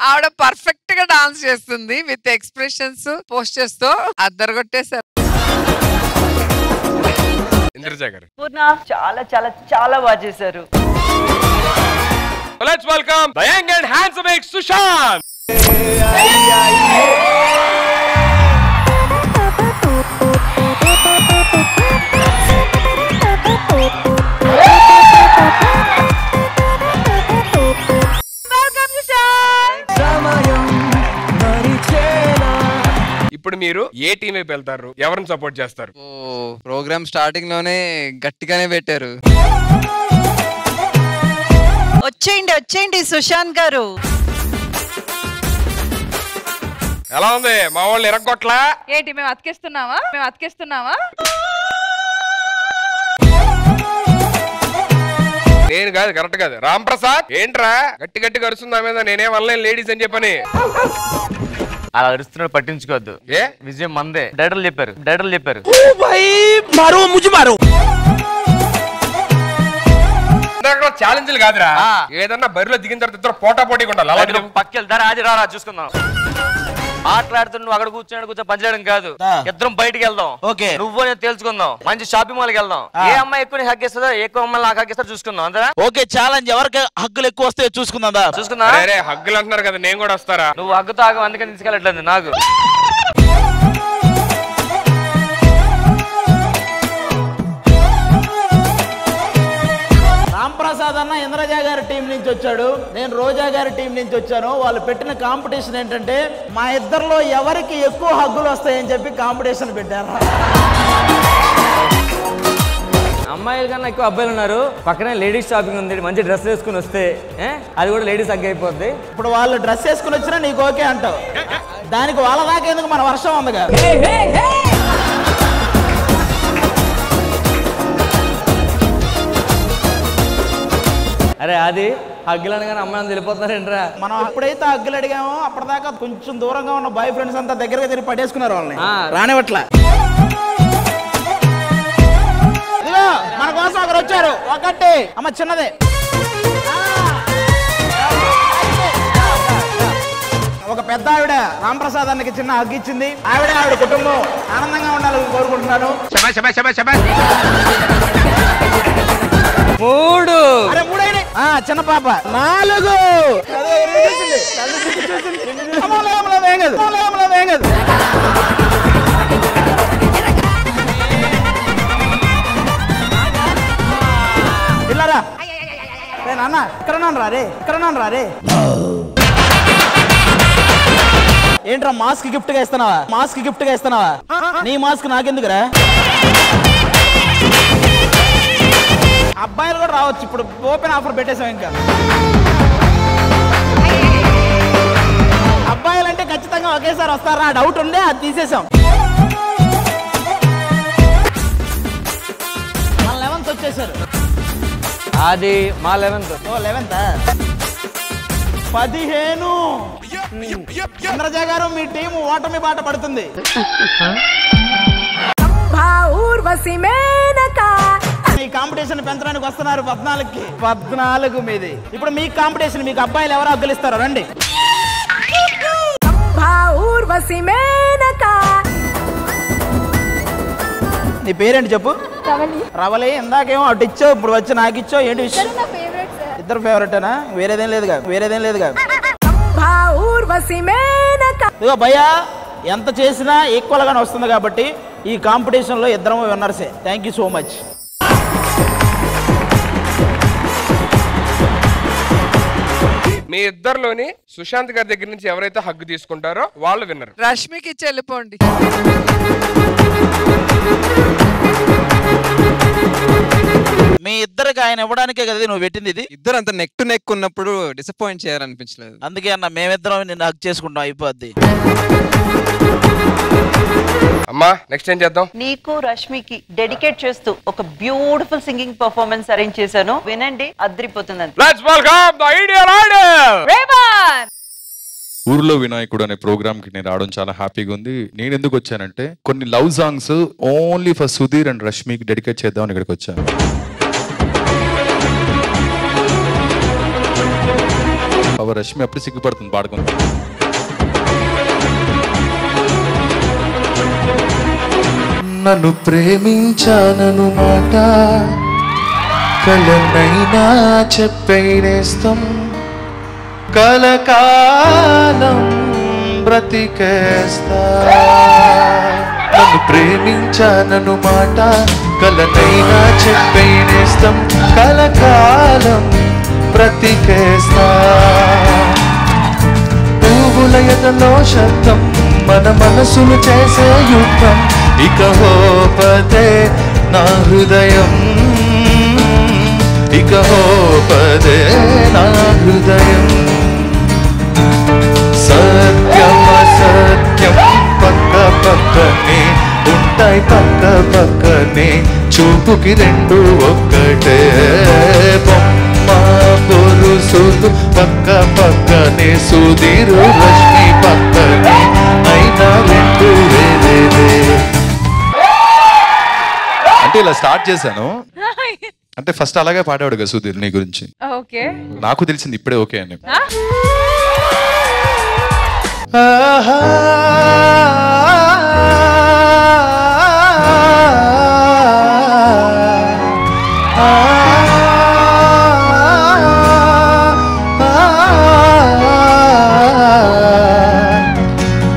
ఆవిడ పర్ఫెక్ట్ గా డాన్స్ చేస్తుంది విత్ ఎక్స్ప్రెషన్స్, పోస్టర్స్ తో అద్దరు కొట్టేశారు. ఇంద్రజ గారు పూర్ణ చాలా చాలా చాలా బాగా చేశారు. Let's welcome the young and handsome Sushant. ఇప్పుడు మీరు ఏ టీం వైపు వెళ్తారు, ఎవరిని సపోర్ట్ చేస్తారు? ప్రోగ్రామ్ స్టార్టింగ్ లోనే గట్టిగానే పెట్టారు. వచ్చేయండి సుశాంత్ గారు. ఎలా ఉంది మా వాళ్ళు ఎరగొట్లా? ఏంటి మేము అతికిస్తున్నావా? నేను కాదు, కరెక్ట్ కాదు. రామ్ ప్రసాద్ ఏంట్రా గట్టి గట్టి కరుస్తుందా మీద? నేనేం అనలేను లేడీస్ అని చెప్పని. అలా అరుస్తున్నాడు, పట్టించుకోవద్దు. ఏ విజయం మందే. డైరెక్టర్లు చెప్పారు. ఛాలెంజ్లు కాదురా, ఏదన్నా బరిలో దిగిన తర్వాత ఇద్దరు పోటా పోటీగా ఉండాలి. పక్కెళ్తారా? అది రారా చూసుకుందాం. మాట్లాడుతున్న నువ్వు అక్కడ కూర్చో పనిచేయడం కాదు, ఇద్దరం బయటికి వెళ్దాం. ఓకే, నువ్వు నేను తేల్చుకుందాం. మంచి షాపింగ్ మాల్కి వెళ్దాం. ఏ అమ్మాయి ఎక్కువ హక్ ఇస్తుందో, ఎక్కువ అమ్మాయి నాకు హక్ ఇస్తారో చూసుకుందాం. అంతేనా? Okay, challenge. ఎవరికి హక్కులు ఎక్కువ వస్తాయో చూసుకుందా? హగ్గులు అంటున్నారు కదా, నేను కూడా వస్తారా? నువ్వు హగ్గుతో ఆగం, అందుకని తీసుకెళ్ళట్లేదు నాకు. రాంప్రసాద్ అన్న ఇంద్రజ గారి టీం నుంచి వచ్చాడు, నేను రోజా గారి టీం నుంచి వచ్చాను. వాళ్ళు పెట్టిన కాంపిటీషన్ ఏంటంటే మా ఇద్దరిలో ఎవరికి ఎక్కువ హగ్గులు వస్తాయని చెప్పి కాంపిటీషన్ పెట్టారు. అమ్మాయిల కన్నా ఎక్కువ అబ్బాయిలు ఉన్నారు. పక్కనే లేడీస్ షాపింగ్ ఉంది, మంచి డ్రెస్ వేసుకుని వస్తే అది కూడా లేడీస్ హగ్ అయిపోద్ది. ఇప్పుడు వాళ్ళు డ్రెస్ వేసుకుని వచ్చినా నీకు ఓకే అంటావు, దానికి వాళ్ళ దాకా ఎందుకు, మన వర్షం ఉందిగా. అరే అది హగ్గులు అనగానే అమ్మాయిని వెళ్ళిపోతున్నారేంట్రా? మనం ఎప్పుడైతే హగ్గులు అడిగామో అప్పటిదాకా కొంచెం దూరంగా ఉన్న బాయ్ ఫ్రెండ్స్ అంతా దగ్గరగా తిరిగి పట్టేసుకున్నారు వాళ్ళని. రానివట్లా. ఇదిగో మన కోసం ఒకరు వచ్చారు. ఒకటి అమ్మ చిన్నదే. ఒక పెద్ద ఆవిడ రాంప్రసాద్ అన్నకి చిన్న హగ్ ఇచ్చింది. ఆవిడ కుటుంబం ఆనందంగా ఉండాలని కోరుకుంటున్నాను. 3. అరే 3 అయినాయి. చిన్న పాప 4. పిల్లరా నాన్న ఇక్కడ రే. ఏంట్రా మాస్క్ గిఫ్ట్ గా ఇస్తున్నావా? నీ మాస్క్ నాకెందుకురా? అబ్బాయిలు కూడా రావచ్చు, ఇప్పుడు ఓపెన్ ఆఫర్ పెట్టేసాం. ఇంకా అబ్బాయిలంటే ఖచ్చితంగా ఒకేసారి వస్తారా డౌట్ ఉండే, అది తీసేసాం. మా 11th వచ్చేసారు. అది మా 11th. 15. చంద్రజ గారు మీ టీం ఓటమి బాట పడుతుంది. ఈ కాంపిటీషన్ పెంచడానికి వస్తున్నారు 14 మీది. ఇప్పుడు మీ కాంపిటీషన్, మీకు అబ్బాయిలు ఎవరు హగ్గులిస్తారో రండి. నీ పేరేంటి చెప్పు? రవలి. ఇందాకేమో అటు ఇచ్చావు, ఇప్పుడు వచ్చి నాకు ఇచ్చావు. ఏంటి విషయం? ఇద్దరు ఫేవరెటేనా? వేరేదేం లేదుగా. ఇదిగో భయ్యా, ఎంత చేసినా ఈక్వల్ గానే వస్తుంది కాబట్టి ఈ కాంపిటీషన్ లో ఇద్దరము విన్నర్సే. Thank you so much. మీ ఇద్దరిలోని సుశాంత్ గారి దగ్గర నుంచి ఎవరైతే హగ్గు తీసుకుంటారో వాళ్ళు విన్నర్. రష్మికి ఇచ్చి వెళ్ళిపోండి. మీ ఇద్దరికి ఆయన ఇవ్వడానికే కదా నువ్వు పెట్టింది ఇది. ఇద్దరు అంత నెక్ టు నెక్ ఉన్నప్పుడు డిసప్పాయింట్ చేయాలనిపించలేదు. అందుకే అన్న మేమిద్దరం నిన్ను హగ్ చేసుకుంటాం, అయిపోద్ది. అమ్మా నెక్స్ట్ ఏం చేద్దాం? నీకు రష్మికి డెడికేట్ చేస్తూ ఒక బ్యూటిఫుల్ సింగింగ్ పర్ఫార్మెన్స్ అరేంజ్ చేశాను, వినండి, అద్రిపోతుందని. Let's welcome the ideal idol Revan. ఊర్లో వినాయకుడు అనే ప్రోగ్రామ్ కి నేను రావడం చాలా హ్యాపీగా ఉంది. నేను ఎందుకు వచ్చానంటే కొన్ని love songs only for Sudheer and రష్మికి డెడికేట్ చేద్దామని ఇక్కడికి వచ్చాను. రష్మి అప్పుడు సిగ్గుపడుతుంది పాడుకుంది. నన్ను ప్రేమించానను మాట కలనైనా చెప్పేనేస్తం కలకాలం బ్రతికేస్తా. నన్ను ప్రేమించానను మాట కలనైనా చెప్పేనేస్తం కలకాలం బ్రతికేస్తా. పువ్వుల ఎదలో శబ్దం మన మనసులు చేసే యుద్ధం ఇక హోపదే నా హృదయం ఇక హోపదే నా హృదయం సత్యం అసత్యం పక్క పక్కనే ఉంటాయి పక్క పక్కనే చూపుకి రెండు ఒక్కటే బొమ్మ పొరుసులు పక్క పక్కనే సుధీరు రశ్మి పక్కనే అయినా రెండు వేరే. అంటే ఇలా స్టార్ట్ చేశాను అంటే ఫస్ట్ అలాగే పాడాడు కదా సుధీర్ నీ గురించి. ఓకే నాకు తెలిసింది ఇప్పుడే ఓకే అని.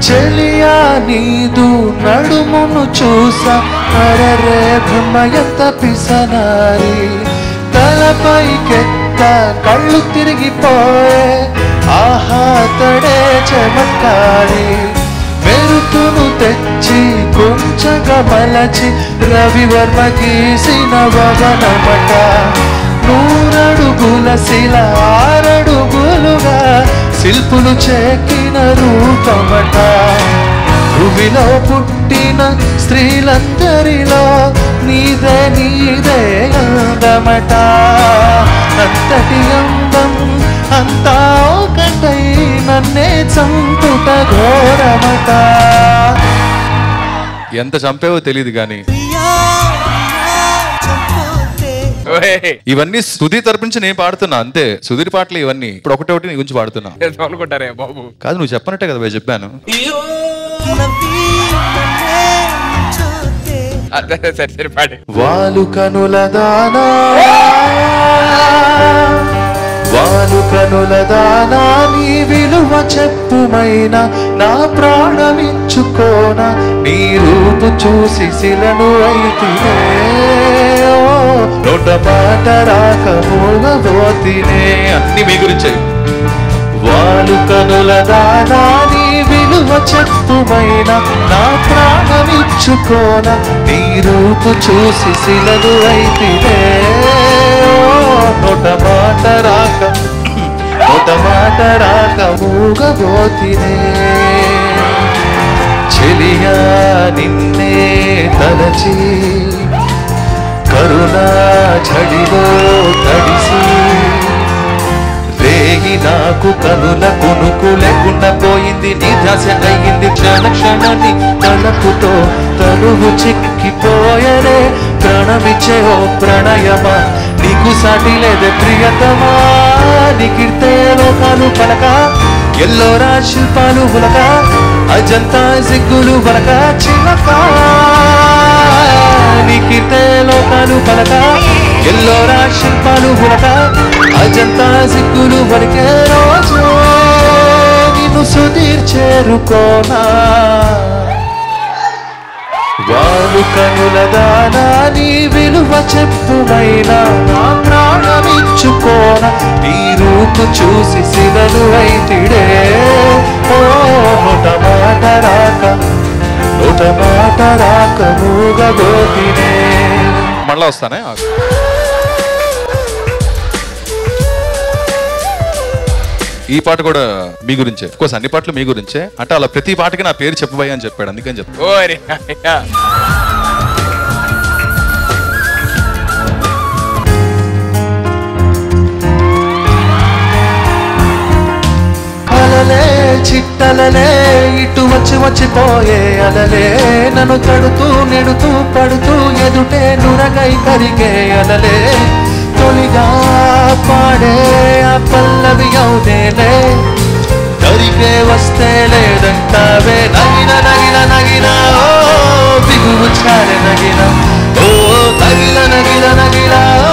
చెలియా నీదు నడుమును చూసా అరరే బ్రహ్మ ఎంత పిసనారి తలపైకెత్త కళ్ళు తిరిగిపోయే ఆహా తడే చమత్కారి మెరుపును తెచ్చి కొంచెంగా మలచి రవివర్మ గీసిన వదనమట నూరడుగుల శిల ఆరడుగులుగా శిల్పులు చెక్కిన రూపమట భూమిలో పుట్టిన స్త్రీలందరిలో నీదే నీదే అందమట అంతటి అందం అంతా ఒకటై నన్నే చంపుట ఘోరమట. ఎంత చంపేవో తెలియదు కానీ ఇవన్నీ సుధీర్ తరపు నుంచి నేను పాడుతున్నా అంతే. సుధీర్ పాటలు ఇవన్నీ ఇప్పుడు ఒకటి నీ గురించి పాడుతున్నా అనుకుంటారే బాబు. కాదు నువ్వు చెప్పనట్టే కదా భయ్ చెప్పాను. సరే పాడే. వాలు కనుల దానా వాలు కనుల దానా నీ విలువ చెప్పుమైనా నా ప్రాణమిచ్చుకోన నీ రూపు చూసి శిలను అయితినే నోట మాట రాక మూగబోతినే. అన్ని మీ గురించే. వాలు కనుల దానా నీ విలువ చెప్పుమైనా నా ప్రాణమిచ్చుకోన నీ రూపు చూసి శిలను అయితినే నోట మాట రాక మూగబోతినే. చెలియా నిన్నే తలచి కరుణా చడిలో తడిసి రేగి నాకు కనుల కొనుకు లేకుండా పోయింది నీ ధ్యాస అయ్యింది క్షణ క్షణాన్ని తలపుతో తనువు చిక్కిపోయనే ప్రాణమిచ్చే ఓ ప్రణయమా నీకు సాటి లేదే ప్రియతమా నీకిర్తే లోకాలు పలక ఎల్లోరా శిల్పాలు ఉలక అజంతా సిగ్గులు వలక చిలక నీకిర్తే లోకాలు పలక ఎల్లోరా శిల్పాలు ఉలక అజంతా సిగ్గులు వలికే రోజు నిన్ను సుధీర్ చేరుకోనా. వారు కనుల దానా నీ విలువ చెప్పుమైనా నా ప్రాణమిచ్చుకోన నీ రూపు చూసి శిలను అయితిడే ఓ నోట మాట రాక మూగబోతినే. మళ్ళా వస్తానే. ఈ పాట కూడా మీ గురించే. కోర్స్ అన్ని పాటలు మీ గురించే. అంటే అలా ప్రతి పాటకి నా పేరు చెప్పబోయా అని చెప్పాడు అందుకని చెప్పాడు. అలలే చిట్టలలే ఇటు వచ్చిపోయే అలలే నన్ను తడుతూ నెడుతూ పడుతూ ఎదుటే నురగై కరిగే అలలే తొలిగా పాడే ఆ పల్లవి అవునేలే దరికే వస్తే లేదంటావే నగిన నగిన నగిన ఓ బిగువు చాలే నగిన ఓ తగిల నగిల నగిల ఓ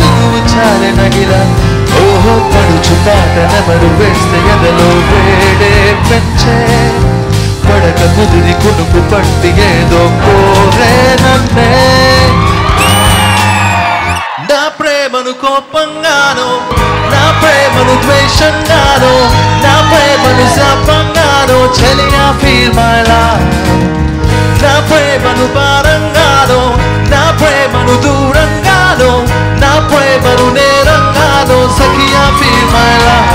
బిగువు చాలే నగిల ఓహో పడుచు పాట నెమరు వేస్తే ఎదలో వేడే పెంచే పడక కుదిరి కునుకు పట్టి ఏదో కోరే నన్నే నా ప్రేమను కోపంగానో నా ప్రేమను ద్వేషంగానో నా ప్రేమను శాపంగానో చెలియా ఫీల్ మై లైఫ్ నా ప్రేమను భారంగాలో నా ప్రేమను దూరంగాలో నా ప్రేమను నేరంగాలో సఖియా ఫీల్ మై లైఫ్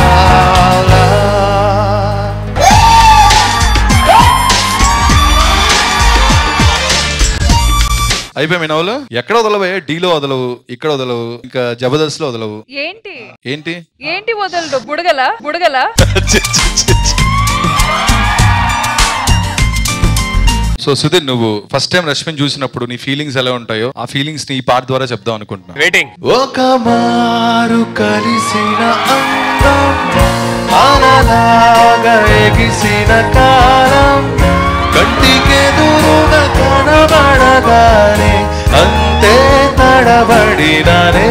అయిపోయి మీ నవ్వులు ఎక్కడ వదలవే డీలో వదలవు ఇక్కడ వదలవు ఇంకా జబర్దస్త్ లో వదలవు ఏంటి ఏంటి ఏంటి వదలడు బుడగల బుడగల సో సుధీర్ నువ్వు ఫస్ట్ టైం రష్మిని చూసినప్పుడు నీ ఫీలింగ్స్ ఎలా ఉంటాయో ఆ ఫీలింగ్స్ ని ఈ పాట ద్వారా చెప్దాం అనుకుంటున్నా వెయిటింగ్ ఒక మారు కలిసిన అందం అలలాగా ఎగిసిన కాలం కంటికెదురుగా కనబడగానే అంతే తడబడినానే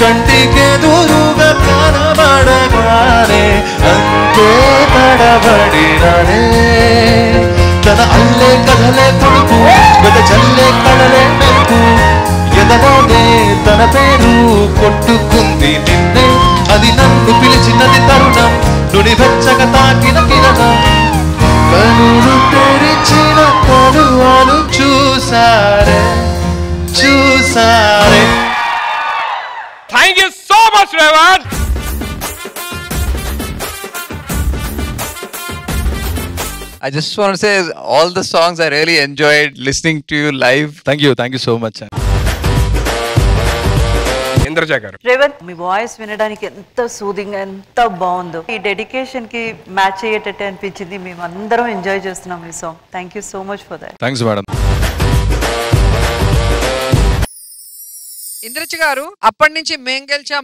కంటికెదురుగా కనబడగానే అంతే తడబడినానే తన అల్లే కథలే పొడుపు గత చల్లే కళలే మెరుపు ఎదలోనే తన పేరు కొట్టుకుంది నిన్నే అది నన్ను పిలిచినది తరుణం నుడి వెచ్చగా తాకిన కిరణం కనులు తెరిచిన కనువను చూసారే చూసారే thank you so much Revanth. I just want to say all the songs I really enjoyed listening to you live. Thank you so much. Indraja గారు రేవంత్ మీ వాయిస్ వినడానికి ఎంత సూదింగ్ ఎంత బాగుందో ఈ డెడికేషన్ కి మ్యాచ్ అయ్యేటట్టు అనిపించింది మేము అందరం ఎంజాయ్ చేస్తున్నాం ఈ song thank you so much for that thanks madam. Indraja గారు అప్పటి నుంచి మేం గెలిచాం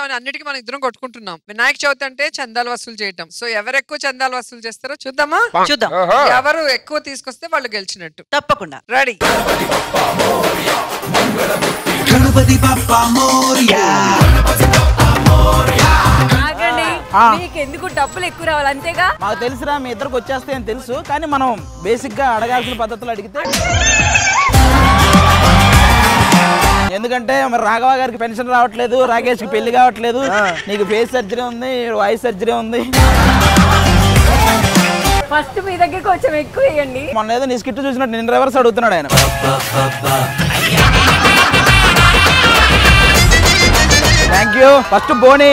అని అన్నిటికీ మనం ఇద్దరం కొట్టుకుంటున్నాం. వినాయక చవితి అంటే చందాలు వసూలు చేయటం. సో ఎవరు ఎక్కువ చందాలు వసూలు చేస్తారో చూద్దామా? చూద్దాం. ఎవరు ఎక్కువ తీసుకొస్తే వాళ్ళు గెలిచినట్టు. తప్పకుండా. రెడీ. గణపతి బప్పా మోరియా. మీకు ఎందుకు డబ్బులు ఎక్కువ రావాలి అంతేగా? మాకు తెలుసురా మీ ఇద్దరికి వచ్చేస్తాయని తెలుసు, కానీ మనం బేసిక్ గా అడగాల్సిన పద్ధతులు అడిగితే ఎందుకంటే మరి రాఘవ గారికి పెన్షన్ రావట్లేదు, రాకేష్ కి పెళ్లి కావట్లేదు, నీకు ఫేస్ సర్జరీ ఉంది, వాయిస్ సర్జరీ ఉంది. ఫస్ట్ మీ దగ్గరికి కొంచెం ఎక్కువ వేయండి. మొన్న ఏదో నీ స్కిట్ చూసినట్టు నేను రివర్స్ అడుగుతున్నాడు ఆయన. Thank you. ఫస్ట్ బోని.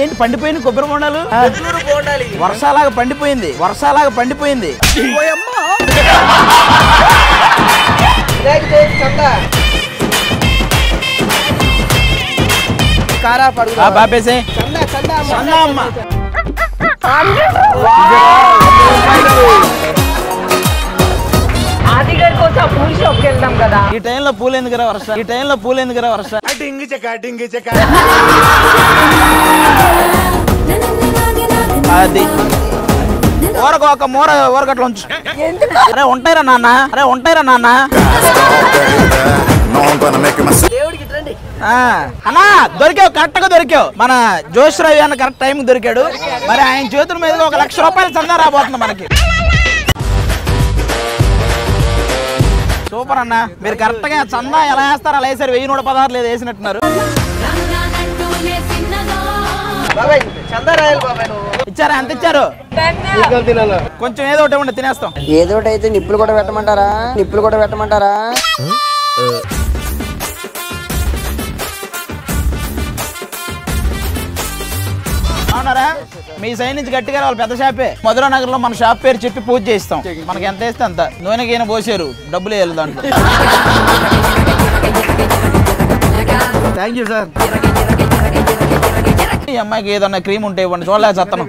ఏంటి పండిపోయింది కొబ్బరి బొండాలు? వర్షాలాగా పండిపోయింది. బాపేసే ఈ టైంలో పూలు ఎందుకురా వర్ష? అది ఒక ఊరగట్ల ఉంచు. అరే ఉంటాయిరా నాన్న. అన్నా దొరికావు, కరెక్ట్ గా దొరికావు. మన జోష్ రవి అన్న కరెక్ట్ టైం దొరికాడు. మరి ఆయన చేతుల మీద 1 లక్ష రూపాయలు చందా రాబోతుంది మనకి. సూపర్ అన్న. మీరు కరెక్ట్ గా చందా ఎలా వేస్తారు అలా వేసారు. 1116 లేదు వేసినట్టున్నారు. ఇచ్చారా? ఎంత ఇచ్చారు? కొంచెం ఏదో ఒకటి ఉండి తినేస్తాం. ఏదో ఒకటి అయితే నిప్పులు కూడా పెట్టమంటారా? అవునారా? మీ సైడ్ నుంచి గట్టిగా వాళ్ళు పెద్ద షాపే. మధురా నగర్ లో మన షాప్ పేరు చెప్పి పూజ చేయిస్తాం. మనకి ఎంత వేస్తే అంత. నూనెకైనా పోసారు, డబ్బులు వేయాలి దాంట్లో. Thank you sir. ఈ అమ్మాయికి ఏదన్నా క్రీమ్ ఉంటే ఇవ్వండి, చూడలేక చత్తను.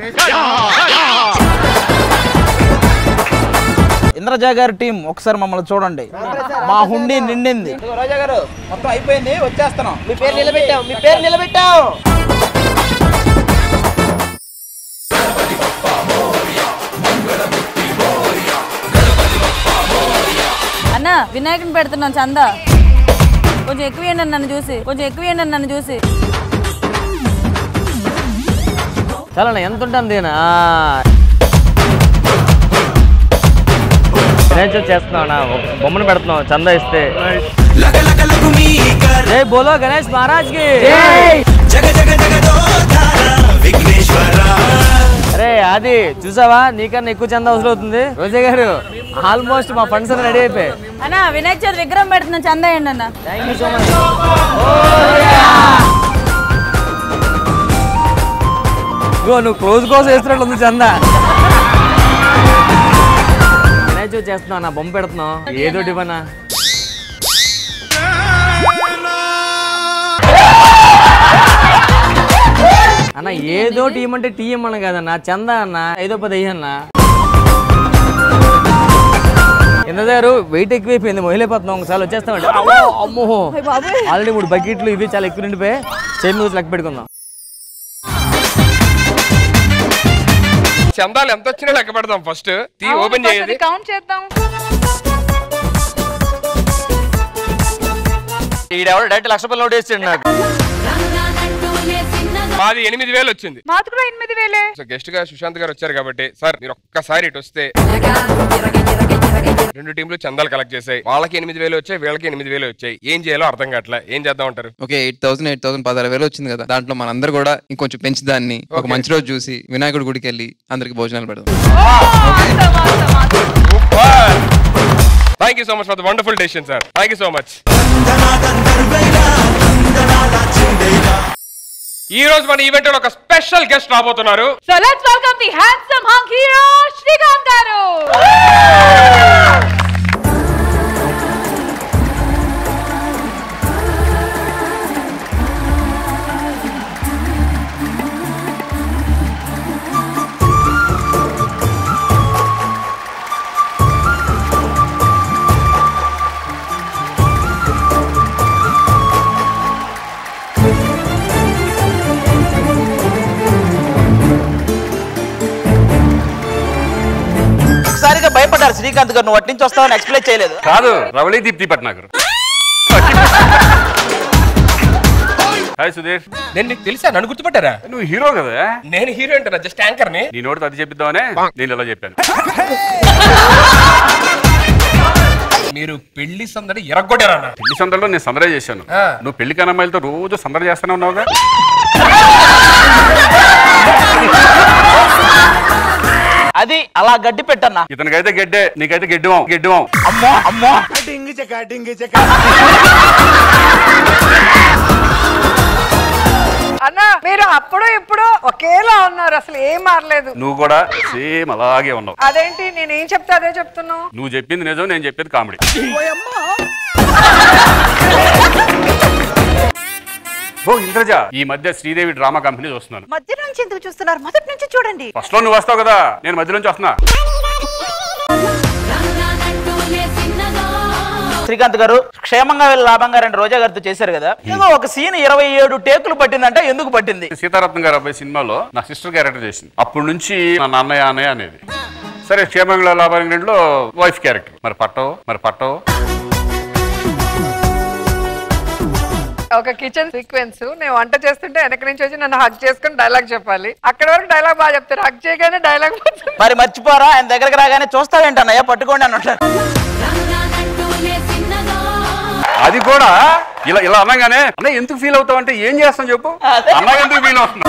ఇంద్రజ గారి టీం ఒకసారి మమ్మల్ని చూడండి. మా హుండీ నిండింది. రోజా గారు మొత్తం అయిపోయింది, వచ్చేస్తున్నాం. మీ పేరు నిలబెట్టాం. అన్న వినాయకుని పెడుతున్నాం చందా. కొంచెం ఎక్కువ నన్ను చూసి. చాలా ఎంత ఉంటుంది చేస్తున్నా బొమ్మను పెడుతున్నావు చందా ఇస్తే. జై బోలో గణేష్ మహారాజ్ కి. అది చూసావా నీకన్నా ఎక్కువ చందా అవసరం అవుతుంది. రోజా గారు ఆల్మోస్ట్ మా ఫండ్స్ అన్ని రెడీ అయిపోయాయి. అన్న వినాయక చవితి విగ్రహం పెడుతున్నా చందా ఏంటి అన్న. Thank you so much. నువ్వు క్లోజ్ కోసం వేస్తున్నట్లు ఉంది చందా. వినాయక చవితి చేస్తున్నావు నా బొమ్మ పెడుతున్నావు ఏదో ఇవ్వనా. అన్న ఏదో టీం అంటే టీ ఇమ్మన్నా కదన్నా చందా అన్న 5-10 అన్న. ఎందుకు వెయిట్ ఎక్కువైపోయింది మొదలైపోతున్నాం ఒకసారి వచ్చేస్తామండి. అమ్మో ఆల్రెడీ 3 బకెట్లు ఇవి చాలా ఎక్కువ నిండిపోయి చేయి మీద లెక్క పెట్టుకుందాం. చందాలు ఎంత వచ్చినా లెక్క పెడదాం. ఫస్ట్ టీ ఓపెన్ చేయాలి, కౌంట్ చేద్దాం. ఈడెవరు డైరెక్ట్ ₹1,00,000 నోట్ వేసాడు నాకు. మాది 8,000 వచ్చింది. మాది కూడా 8,000. గెస్ట్ గా సుశాంత్ గారు వచ్చారు కాబట్టి సార్ మీరు ఒక్కసారి ఇటు వస్తే 2 టీంలు చందాలు కలెక్ట్ చేసాయి. వాళ్ళకి 8,000 వచ్చాయి, వీళ్ళకి 8,000 వచ్చాయి. ఏం చేయాలో అర్థం కావట్లే. ఏం చేద్దాం అంటారు? ఓకే 8,000 16,000 వచ్చింది కదా. దాంట్లో మనందరూ కూడా ఇంకొంచెం పెంచి దాన్ని ఒక మంచి రోజు చూసి వినాయకుడి గుడికి వెళ్ళి అందరికి భోజనాలు పెడదాం. Thank you so much for the wonderful decision sir. Thank you so much. ఈ రోజు మన ఈవెంట్ లో ఒక స్పెషల్ గెస్ట్ రాబోతున్నారు. So let's welcome the handsome hunk hero Srikanth గారు. ఒకసారిగా భయపడ్డారు శ్రీకాంత్ గారు. నువ్వు అటు నుంచి వస్తావని ఎక్స్ప్లెయిన్ చేయలేదు. కాదు రవళి దీప్తి పట్నాగర్. హాయ్ సుధీర్. నేను నీకు తెలుసా? నన్ను గుర్తుపట్టారా? నువ్వు హీరో కదా. నేను హీరో అంటారా? జస్ట్ యాంకర్ ని. నీ నోటితో అది చెప్పిద్దామనే నేను ఇలా చెప్పాను. మీరు పెళ్లి సందడి ఎరగొట్టారా? పెళ్లి సందడిలో నేను సందడి చేశాను. నువ్వు పెళ్లి కాని అమ్మాయిలతో రోజు సందడి చేస్తానే ఉన్నావుగా. అది అలా గడ్డి పెట్టన్నా. ఇతనికైతే గడ్డే, నీకైతే గడ్డివాం గడ్డివాం. అమ్మో అమ్మో అన్న మీరు అప్పుడు ఇప్పుడు ఒకేలా ఉన్నారు, అసలు ఏం మారలేదు. నువ్వు కూడా సేమ్ అలాగే ఉన్నావు. అదేంటి నేనేం చెప్తే అదే చెప్తున్నావు? నువ్వు చెప్పింది నిజం, నేను చెప్పేది కామెడీ. ఓ ఇంద్రజ, ఈ మధ్య శ్రీదేవి డ్రామా కంపెనీ చూస్తున్నాను. మధ్య నుంచి ఎందుకు చూస్తున్నారు? మొదటి నుంచి చూడండి. ఫస్ట్ లో నువ్వు వస్తావు కదా, నేను మధ్య నుంచి వస్తున్నా. శ్రీకాంత్ గారు క్షేమంగా వెళ్ళి లాభంగా రెండు రోజా గారితో చేశారు కదా. ఏదో ఒక సీన్ 27 టేకులు పట్టిందంటే ఎందుకు పట్టింది? సీతారత్నం గారు అబ్బాయి సినిమాలో నా సిస్టర్ క్యారెక్టర్ చేసింది. అప్పటి నుంచి నా అన్నయ్య అన్నయ్య అనేది. సరే క్షేమంగా లాభానికి రెండులో వైఫ్ క్యారెక్టర్. మరి పట్టవు ఒక కిచెన్ సీక్వెన్స్, నేను వంట చేస్తుంటే వెనక నుంచి వచ్చి నన్ను హక్ చేసుకుని డైలాగ్ చెప్పాలి. అక్కడ వరకు డైలాగ్ బాగా చెప్తారు, హక్ చేయగానే డైలాగ్ మరి మర్చిపోరా? ఆయన దగ్గరకు రాగానే చూస్తావేంటన్నయ్య పట్టుకోండి అని అంటారు. అది కూడా ఇలా ఇలా అనగానే అన్నయ్య ఎందుకు ఫీల్ అవుతావు అంటే ఏం చేస్తాం చెప్పు. అన్నయ్య ఎందుకు ఫీల్ అవుతున్నా?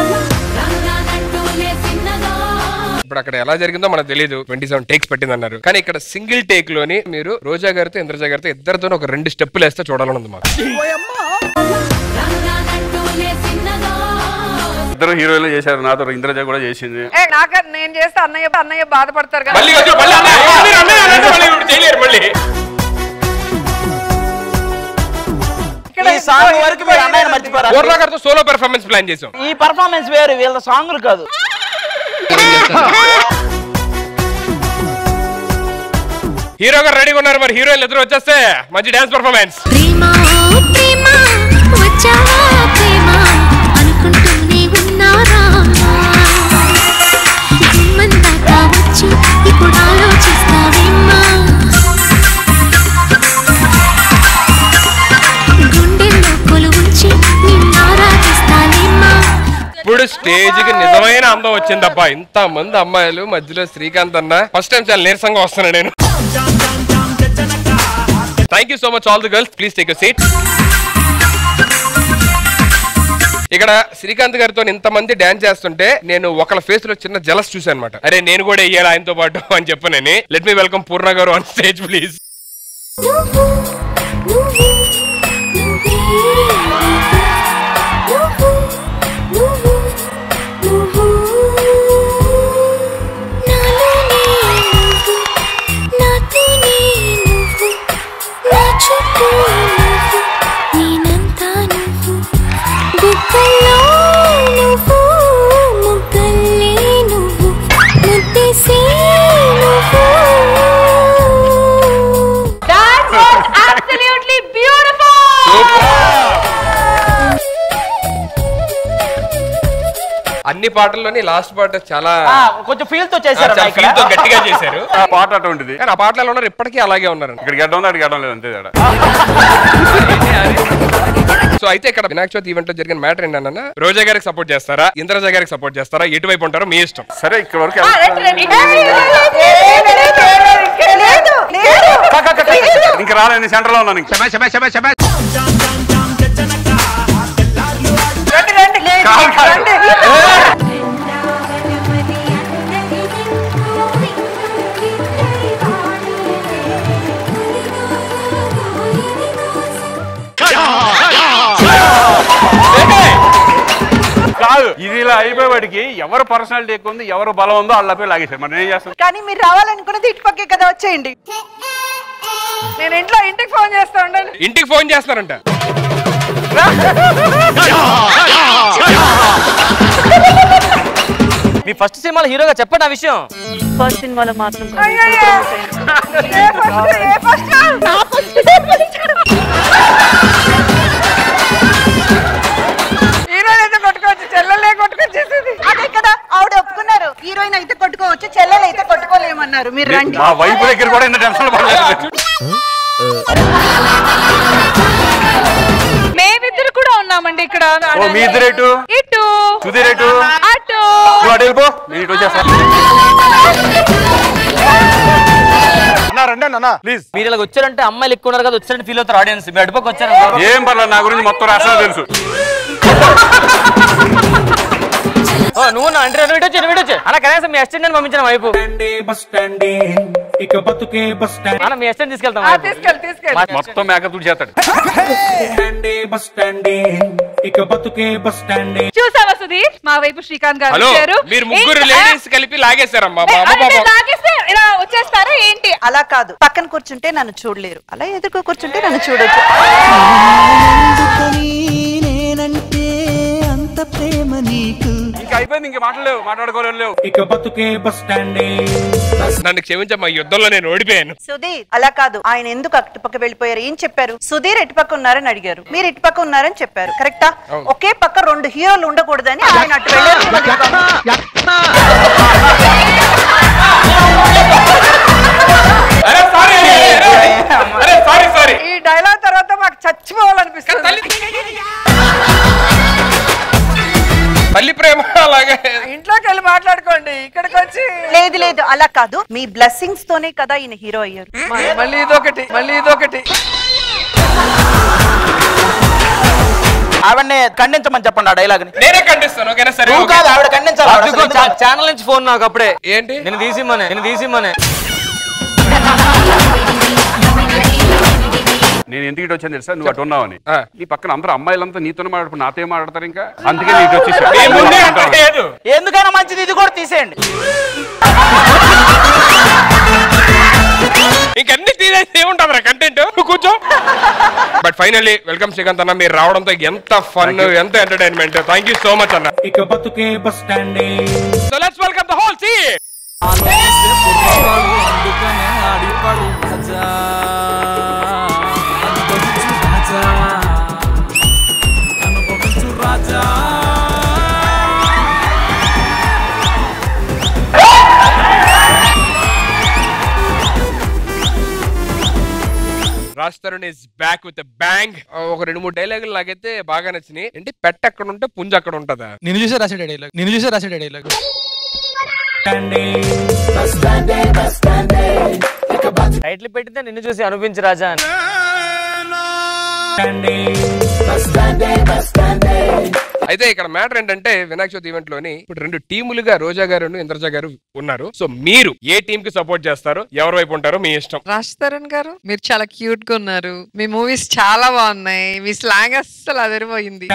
ఇప్పుడు అక్కడ ఎలా జరిగిందో మనకు తెలియదు. 27 టేక్స్ పట్టింది అన్నారు, కానీ ఇక్కడ సింగిల్ టేక్ లోని మీరు రోజా గారితో ఇంద్రజ గారితో ఇద్దరితో ఒక 2 స్టెప్పులు వేస్తే చూడాలని ఉంది మాకు. ఇద్దరు హీరోయిన్లు చేశారు, నాతో ఇంద్రజ కూడా చేసింది. నాకు నేను చేస్తే అన్నయ్య బాధపడతారు కదా. ఈ సాంగ్ వరకు మీరు అన్నయ్యని మర్చిపోరా? సోలో పెర్ఫార్మెన్స్ ప్లాన్ చేసాం. ఈ పర్ఫార్మెన్స్ వేరు, వీళ్ళ సాంగ్లు కాదు. హీరో గారు రెడీగా ఉన్నారు, మరి హీరోయిన్లు ఎదురు వచ్చేస్తే మంచి డాన్స్ పర్ఫార్మెన్స్. ఇప్పుడు స్టేజ్ కి నిజమైన అందం వచ్చిందబ్బా. ఇంత మంది అమ్మాయిలు మధ్యలో శ్రీకాంత్ అన్న ఫస్ట్ టైం చాలా నీరసంగా వస్తున్నా నేను. Thank you so much all the girls, please take your seat. ఇక్కడ శ్రీకాంత్ గారితో ఇంతమంది డాన్స్ చేస్తుంటే నేను ఒకళ్ళ ఫేస్ లో చిన్న జలస్ చూసాను అనమాట. అరే నేను కూడా వెయ్యాలి ఆయనతో పాటు అని చెప్పనని. లెట్ మీ వెల్కమ్ పూర్ణ గారు ఆన్ స్టేజ్ ప్లీజ్. అన్ని పాటల్లోని లాస్ట్ పాట చాలా కొంచెం ఫీల్ తో చేశారు, ఫీల్ తో గట్టిగా చేశారు. ఆ పాట అటువంటిది. కానీ ఆ పాటలు ఉన్నారు ఇప్పటికీ అలాగే ఉన్నారు. ఇక్కడ గడ్డం ఉంది, అక్కడ గడ్డం లేదు, అంతే తేడా. సో అయితే ఇక్కడ వినాయక చవితి ఈవెంట్ లో జరిగిన మ్యాటర్ ఏంటన్నా, రోజా గారికి సపోర్ట్ చేస్తారా, ఇంద్రజ గారికి సపోర్ట్ చేస్తారా, ఎటువైపు ఉంటారో మీ ఇష్టం. సరే ఇక్కడ వరకు ఇంకా రాలేదు, సెంటర్ లో ఉన్నాను. కాదు, ఇది ఇలా అయిపోయేవాడికి ఎవరు పర్సనాలిటీ ఎక్కువ ఉంది, ఎవరు బలం ఉందో వాళ్ళపై లాగేశారు. మరి ఏం చేస్తాం? కానీ మీరు రావాలనుకున్నది ఇటు పక్కే కదా, వచ్చేయండి. నేను ఇంటికి ఫోన్ చేస్తా ఉండండి. ఇంటికి ఫోన్ చేస్తారంట. మీ ఫస్ట్ సినిమాలో హీరోగా చెప్పండి ఆ విషయం. ఫస్ట్ సినిమాలో మాత్రం హీరోయిన్ అయితే కొట్టుకోవచ్చు, చెల్లెలే కొట్టుకొచ్చేసింది. అదే కదా ఆవిడ ఒప్పుకున్నారు, హీరోయిన్ అయితే కొట్టుకోవచ్చు, చెల్లెలు అయితే కొట్టుకోలేమన్నారు. మీరు రండి. మా వైపు దగ్గర కూడా ఇంత టెన్షన్ పడలేదు. మేమిద్దరు కూడా ఉన్నామండి ఇక్కడ. మీ ఇద్దరు ఎటు? ఇటు. సుధీర్ ఎటు? అటు. అటు వెళ్ళిపో, నేను ఇటు వచ్చేస్తాను. ప్లీజ్. మీరు ఇలా వచ్చారంటే అమ్మాయిలు ఎక్కువ ఉన్నారు కదా, వచ్చారంటే ఫీల్ అవుతారు ఆడియన్స్. మీరు అటుపక్క వచ్చారు. ఏం పర్లేదు, నా గురించి మొత్తం రాష్ట్రాలు తెలుసు. నువ్వు నా అంటే వీడు వచ్చి అలా కనీసం మీ అసిస్టెంట్ పంపించిన వైపు మీ అసిస్టెంట్ తీసుకెళ్తాం. మొత్తం మేకప్ తుడి చేస్తాడు. చూసావా సుధీర్, మా వైపు శ్రీకాంత్ గారు వచ్చారు. మీరు ముగ్గురు లేడీస్ కలిపి లాగేశారమ్మా. ఇలా వచ్చేస్తారా ఏంటి? అలా కాదు, పక్కన కూర్చుంటే నన్ను చూడలేరు, అలా ఎదుర్కో కూర్చుంటే నన్ను చూడొచ్చు. నేనంటే అంత ప్రేమ నీకు. ఇంకా అయిపోయింది, ఇంకా మాట్లాడలేవు, మాట్లాడుకోలేవు. ఇక బతుకే బస్ స్టాండ్. నన్ను క్షమించమ్మా, యుద్ధంలో నేను ఓడిపోయాను. సుధీర్ అలా కాదు, ఆయన ఎందుకు అటుపక్క వెళ్ళిపోయారు? ఏం చెప్పారు? సుధీర్ ఎటుపక్క ఉన్నారని అడిగారు, మీరు ఇటుపక్క ఉన్నారని చెప్పారు. కరెక్టా? ఒకే పక్క రెండు హీరోలు ఉండకూడదని ఆయన అటు వెళ్ళారు. ఈ డైలాగ్ తర్వాత మాకు చచ్చిపోవాలనిపిస్తుంది. తల్లి ప్రేమ అలాగే ఇంట్లోకి వెళ్ళి మాట్లాడుకోండి, ఇక్కడికి వచ్చి. లేదు అలా కాదు, మీ బ్లెస్సింగ్స్ తోనే కదా ఈయన హీరో అయ్యారు. మళ్ళీ ఇదొకటి. ఆవిడనే ఖండించమని చెప్పండి ఆ డైలాగ్ ని. నేనే ఖండిస్తాను. ఓకేనా? సరే. ఆవిడ ఖండించాలి. ఛానల్ నుంచి ఫోన్ నాకు అప్పుడే. ఏంటి? నేను తీసిమ్మనే. నేను ఎందుకు ఇటు వచ్చాను తెలుసా? నువ్వు అటు ఉన్నావని. నీ పక్కన అందరూ అమ్మాయిలంతా నీతోనే మాట్లాడుకుని నాతో మాట్లాడతారు. ఇంకా అందుకే నేను ఇటు వచ్చేసాను. ఎందుకైనా మంచిది, ఇది కూడా తీసేయండి. ఇంకన్నీ తీసేసి ఏముంటుంది కంటెంట్, కూర్చో. బట్ ఫైనల్లీ వెల్కమ్ శ్రీకాంత్ అన్న, మీరు రావడంతో ఎంత ఫన్, ఎంత entertainment. Thank you so much అన్న. ఇక బతుకే bus stand. So let's welcome the whole team. Raj Tarun is back with bang. ఒక 2-3 డైలాగులు నాకైతే బాగా నచ్చినాయి. ఏంటి, పెట్ట అక్కడ ఉంటే పుంజ అక్కడ ఉంటదా? నేను చూసే రాసే డైలాగ్. టైటిల్ పెట్టితే నిన్ను చూసి అనిపించు రాజా అని. అయితే ఇక్కడ మ్యాటర్ ఏంటంటే వినాయక చవితి ఈవెంట్ లోని ఇప్పుడు 2 టీములుగా రోజా గారు ఇంద్రజ గారు ఉన్నారు. సో మీరు ఏ టీమ్ కి సపోర్ట్ చేస్తారు, ఎవరి వైపు ఉంటారో మీ ఇష్టం. రాజ్ తరుణ్ గారు మీరు చాలా క్యూట్ గా ఉన్నారు, మీ మూవీస్ చాలా బాగున్నాయి, మీ స్లాంగ్ అస్సలు అదిరిపోయింది.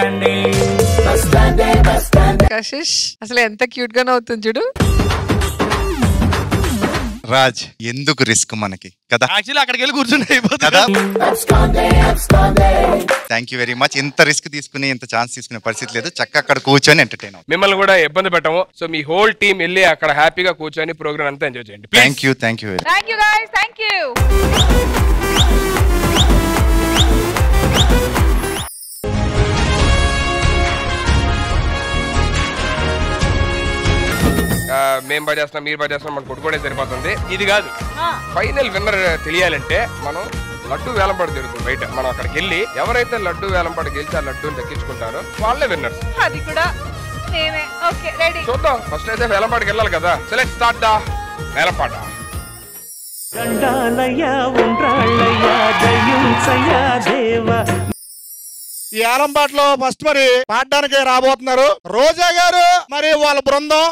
కశిష్ అసలు ఎంత క్యూట్ గానే అవుతుంది చూడు. రాజ్ ఎందుకు రిస్క్ మనకి కదా, యాక్చువల్లీ అక్కడికి వెళ్ళి కూర్చుంటే కదా. Thank you very much. ఇంత రిస్క్ తీసుకుని ఇంత ఛాన్స్ తీసుకునే పరిస్థితి లేదు, చక్కగా అక్కడ కూర్చొని ఎంటర్టైన్ అవుతుంది. మిమ్మల్ని కూడా ఇబ్బంది పెట్టము. సో మీ హోల్ టీమ్ వెళ్ళి అక్కడ హ్యాపీగా కూర్చొని ప్రోగ్రామ్ అంతా ఎంజాయ్ చేయండి. Thank you thank you. Thank you guys, thank you. మేము బాగా చేస్తున్నాం, మీరు బాగా చేస్తున్నాం, మనం కొట్టుకోవడం సరిపోతుంది. ఇది కాదు, ఫైనల్ విన్నర్ తెలియాలంటే మనం లడ్డు వేలంపాటు జరుగుతుంది బయట. మనం అక్కడికి వెళ్ళి ఎవరైతే లడ్డు వేలంపాటు గెలిచి ఆ లడ్డూని దక్కించుకుంటారో వాళ్ళే విన్నర్స్. అది కూడా మేమే. Okay ready. చూద్దాం, ఫస్ట్ అయితే వేలంపాటుకి వెళ్ళాలి కదా. సెలెక్ట్ స్టార్ట్ దా వేలంపాట. ఈ ఆలంపాట్లో ఫస్ట్ మరి పాడడానికి రాబోతున్నారు రోజా గారు మరి వాళ్ళ బృందం.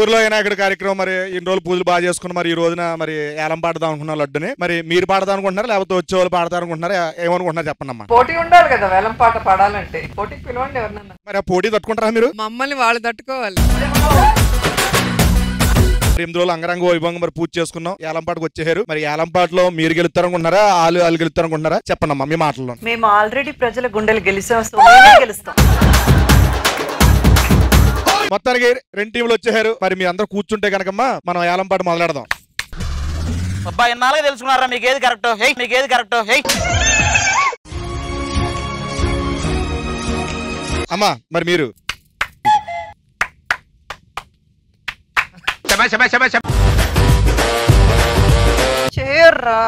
ఊర్లో వినాయకుడి కార్యక్రమం మరి ఇన్ని రోజులు పూజలు బాగా చేసుకుని మరి ఈ రోజున మరి ఏలం పాడదాం అనుకున్న లడ్డుని మరి మీరు పాడదాం అనుకుంటున్నారు లేకపోతే వచ్చే వాళ్ళు పాడతారు అనుకుంటున్నారు, ఏమనుకుంటున్నారు చెప్పండి అమ్మా. పోటీ ఉండాలి కదా వేలం పాట పాడాలంటే, పోటీకి పిలవండి ఎవరినన్నా. మరి ఆ పోటీ తట్టుకుంటారా మీరు? మమ్మల్ని వాళ్ళు తట్టుకోవాలి. 8 రోజులు అంగరంగ వైభవంగా మరి పూజ చేసుకున్నాం, ఏలంపాటకు వచ్చేసారు. మరి ఏలంపాటలో మీరు గెలుస్తారనుకుంటున్నారా, వాళ్ళు గెలుస్తారనుకుంటున్నారా చెప్పండి అమ్మా మీ మాటల్లో. మేము ఆల్రెడీ ప్రజల గుండెలు గెలిచాం, సో మేమే గెలుస్తాం. మొత్తానికి 2 టీంలు వచ్చేసారు. మరి మీ అందరూ కూర్చుంటే కనుకమ్మా మనం ఏలంపాట మొదలెడదాం. అబ్బా ఎన్నాళ్ళుగా తెలుసుకున్నారా మీకేది కరెక్ట్, మీకేది కరెక్ట్. అమ్మా మరి మీరు చేయర్రా.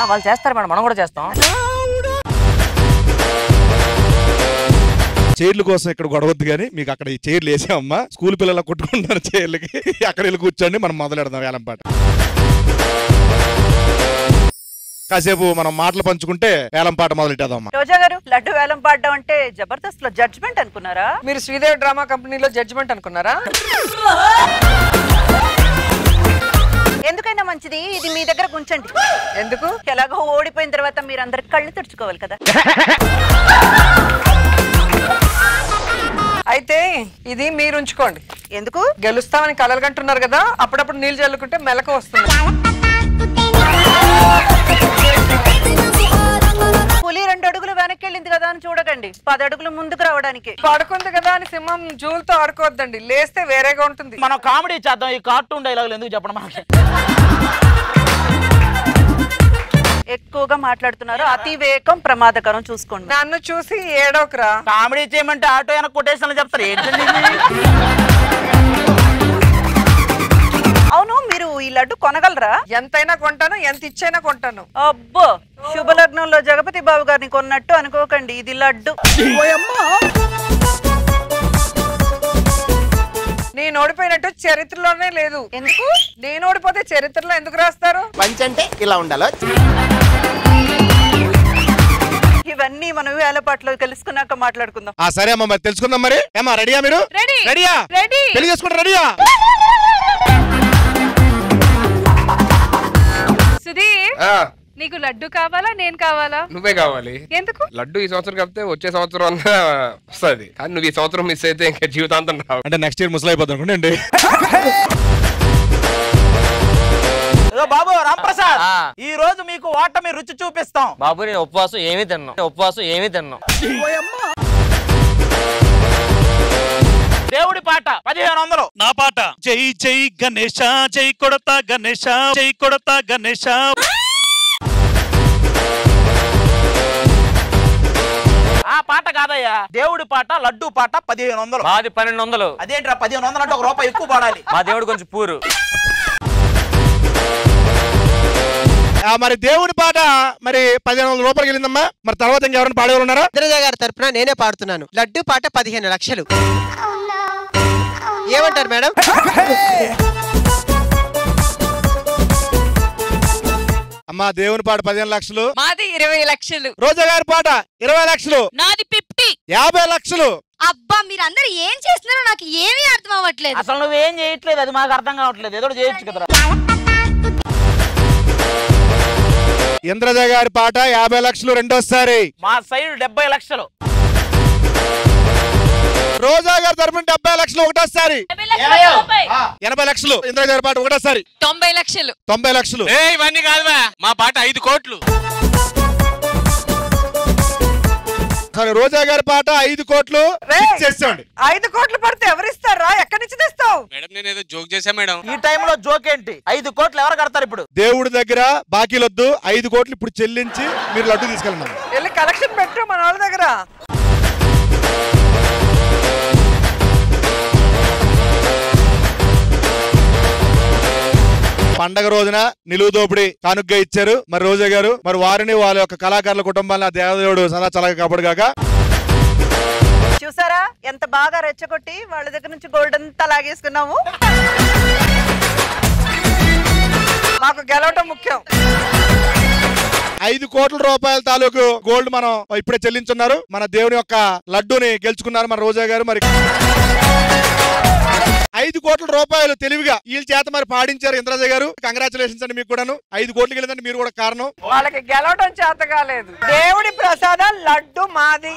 వాళ్ళు చేస్తారు మేడం, మనం కూడా చేస్తాం. చైర్ల కోసం ఇక్కడ గొడవద్దు కానీ మీకు అక్కడ ఈ చైర్లు వేసామమ్మా. స్కూల్ పిల్లలు కొట్టుకుంటున్నారు చైర్లకి, అక్కడ వెళ్ళి కూర్చోండి మనం మొదలెడదాం వేలంపాట. కాసేపు మనం మాటలు పంచుకుంటే వేలంపాట మొదలెట్టేదమ్మా. రోజా గారు లడ్డు వేలం పాడడం అంటే జబర్దస్త్ లో జడ్జ్మెంట్ అనుకున్నారా? మీరు శ్రీదేవి డ్రామా కంపెనీలో జడ్జ్మెంట్ అనుకున్నారా? ఎందుకైనా మంచిది ఇది మీ దగ్గర ఉంచండి. ఎందుకు? ఎలాగో ఓడిపోయిన తర్వాత మీరు అందరు కళ్ళు తుడుచుకోవాలి కదా. అయితే ఇది మీరు ఉంచుకోండి. ఎందుకు? గెలుస్తామని కలలు కంటున్నారు కదా, అప్పుడప్పుడు నీళ్ళు చల్లుకుంటే మెలకు వస్తుంది. పులి 2 అడుగులు వెనక్కి వెళ్ళింది కదా అని చూడకండి, 10 అడుగులు ముందుకు రావడానికి. పడుకుంది కదా అని సింహం జూలతో ఆడుకోవద్దండి, లేస్తే వేరేగా ఉంటుంది. మనం కామెడీ చేద్దాం, ఈ కార్టూన్ డైలాగులు ఎందుకు చెప్పడం మనకి. ఎక్కువగా మాట్లాడుతున్నారు, అతి వేగం ప్రమాదకరం, చూసుకోండి. నన్ను చూసి ఏడోకరా. కామెడీ చేయమంటే ఆటో అయినా కొటేషన్లు చెప్తారు ఏంటండి. అవును మీరు ఈ లడ్డు కొనగలరా? ఎంతైనా కొంటాను, ఎంత ఇచ్చైనా కొంటాను. అబ్బో శుభలగ్నంలో జగపతి బాబు గారిని కొన్నట్టు అనుకోకండి, ఇది లడ్డు. నేను ఓడిపోయినట్టు చరిత్రలోనే లేదు. ఎందుకు? నేను ఓడిపోతే చరిత్రలో ఎందుకు రాస్తారు? పంచ్ అంటే ఇలా ఉండాలి. ఇవన్నీ మనం వేలపాట్లో తెలుసుకున్నాక మాట్లాడుకుందాం. సరే అమ్మా మరి తెలుసుకుందాం. మరి ఏమా రెడీయా మీరు? రెడీయా? పెళ్లి చేసుకుంటారు రెడీయా? సుధీర్ నీకు లడ్డు కావాలా నేను కావాలా? నువ్వే కావాలి. ఎందుకు? లడ్డు ఈ సంవత్సరం కాకపోతే వచ్చే సంవత్సరం అన్నా వస్తుంది, కానీ నువ్వు ఈ సంవత్సరం మిస్ అయితే ఇంకా జీవితాంతం రావు. అంటే నెక్స్ట్ ఇయర్ ముసలైపోతుంది అనుకోండి. బాబు రాంప్రసాద్ ఈ రోజు మీకు ఓటమి రుచి చూపిస్తాం. బాబు నేను ఉపవాసం ఏమీ తిన్నాం. దేవుడి పాట 1500. నా పాట జై జై గణేశ, జై కొడతా గణేశ, జై కొడతా గణేశ. ఆ పాట కాదయ్యా, దేవుడి పాట లడ్డు పాట 1500. మాది 1200. అదేంట్రా 1500 అంటే ₹1 ఎక్కువ పాడాలి. మా దేవుడు కొంచెం పూరు. మరి దేవుడి పాట మరి 1500 రూపాయలకి వెళ్ళిందమ్మా. మరి తర్వాత ఇంకెవరైనా పాడేవారు ఉన్నారా? ఇంద్రజ గారి తరపున నేనే పాడుతున్నాను. లడ్డు పాట 15 లక్షలు. ఏమంటారు మేడం? అమ్మా దేవుని పాట 15 లక్షలు, మాది 20 లక్షలు. రోజా గారి పాట 20 లక్షలు, నాది 50. 50 లక్షలు. అబ్బా మీరందరూ ఏం చేస్తున్నారో నాకు ఏమీ అర్థం అవ్వట్లేదు. అసలు నువ్వేం చేయట్లేదు, అది మాకు అర్థం కావట్లేదు. ఏదో చేయొచ్చు కదా. ఇంద్రజ గారి పాట 50 లక్షలు రెండోసారి. మా సైడ్ 70 లక్షలు. రోజా గారి తరపున 70 లక్షలు ఒకటోసారి. 80 లక్షలు. ఇంద్రజ గారి పాట ఒకటోసారి. 90 లక్షలు. 90 లక్షలు. ఇవన్నీ కాదువా, మా పాట 5 కోట్లు. సరే రోజా గారి పాట 5 కోట్లు చేసేయండి. 5 కోట్లు పడితే ఎవరిస్తారా? ఎక్కడి నుంచి తెస్తావు? మేడం నేను ఏదో జోక్ చేశా మేడం. ఈ టైంలో జోక్ ఏంటి? 5 కోట్లు ఎవరు కడతారు ఇప్పుడు? దేవుడి దగ్గర బాకీలొద్దు, 5 కోట్లు ఇప్పుడు చెల్లించి మీరు లడ్డు తీసుకెళ్ళండి. వెళ్ళి కలెక్షన్ పెట్టు మన వాళ్ళ దగ్గర. పండగ రోజున నిలువు దోపిడి కానుగ్గా ఇచ్చారు మరి రోజా గారు. మరి వారిని వాళ్ళ యొక్క కళాకారుల కుటుంబాన్ని ఆ దేవదేవుడు సదా చల్లగా కాపాడుగాక. చూసారా ఎంత బాగా రెచ్చగొట్టి వాళ్ళ దగ్గర నుంచి గోల్డ్ అంతా లాగేసుకున్నాము. మాకు గెలవటం ముఖ్యం. 5 కోట్ల రూపాయల తాలూకు గోల్డ్ మనం ఇప్పుడే చెల్లించున్నారు. మన దేవుని యొక్క లడ్డూని గెలుచుకున్నారు మన రోజా గారు. మరి 5 కోట్ల రూపాయలు తెలివిగా వీళ్ళ చేత మరి పాడించారు ఇంద్రజ గారు. కంగ్రాచులేషన్స్ అండి మీకు కూడాను. 5 కోట్లు గెలిదండి మీరు కూడా కారణం. వాళ్ళకి గెలవడం చేత కాలేదు. దేవుడి ప్రసాదం లడ్డు మాది.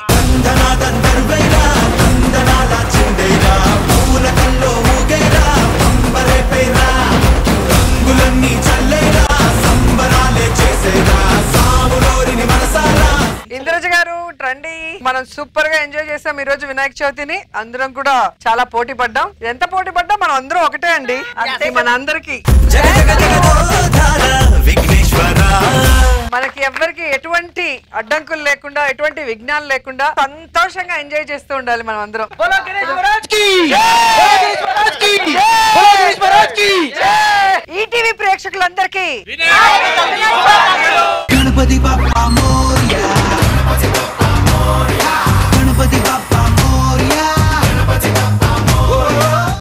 ఇంద్రజ గారు రండి. మనం సూపర్ గా ఎంజాయ్ చేసాం ఈ రోజు వినాయక చవితిని. అందరం కూడా చాలా పోటీ పడ్డాం. ఎంత పోటీ పడ్డా మనం అందరం ఒకటే అండి. అంతే మన అందరికి. మనకి ఎవ్వరికి ఎటువంటి అడ్డంకులు లేకుండా ఎటువంటి విఘ్నాలు లేకుండా సంతోషంగా ఎంజాయ్ చేస్తూ ఉండాలి మనం అందరం. ఈటీవీ ప్రేక్షకులందరికీ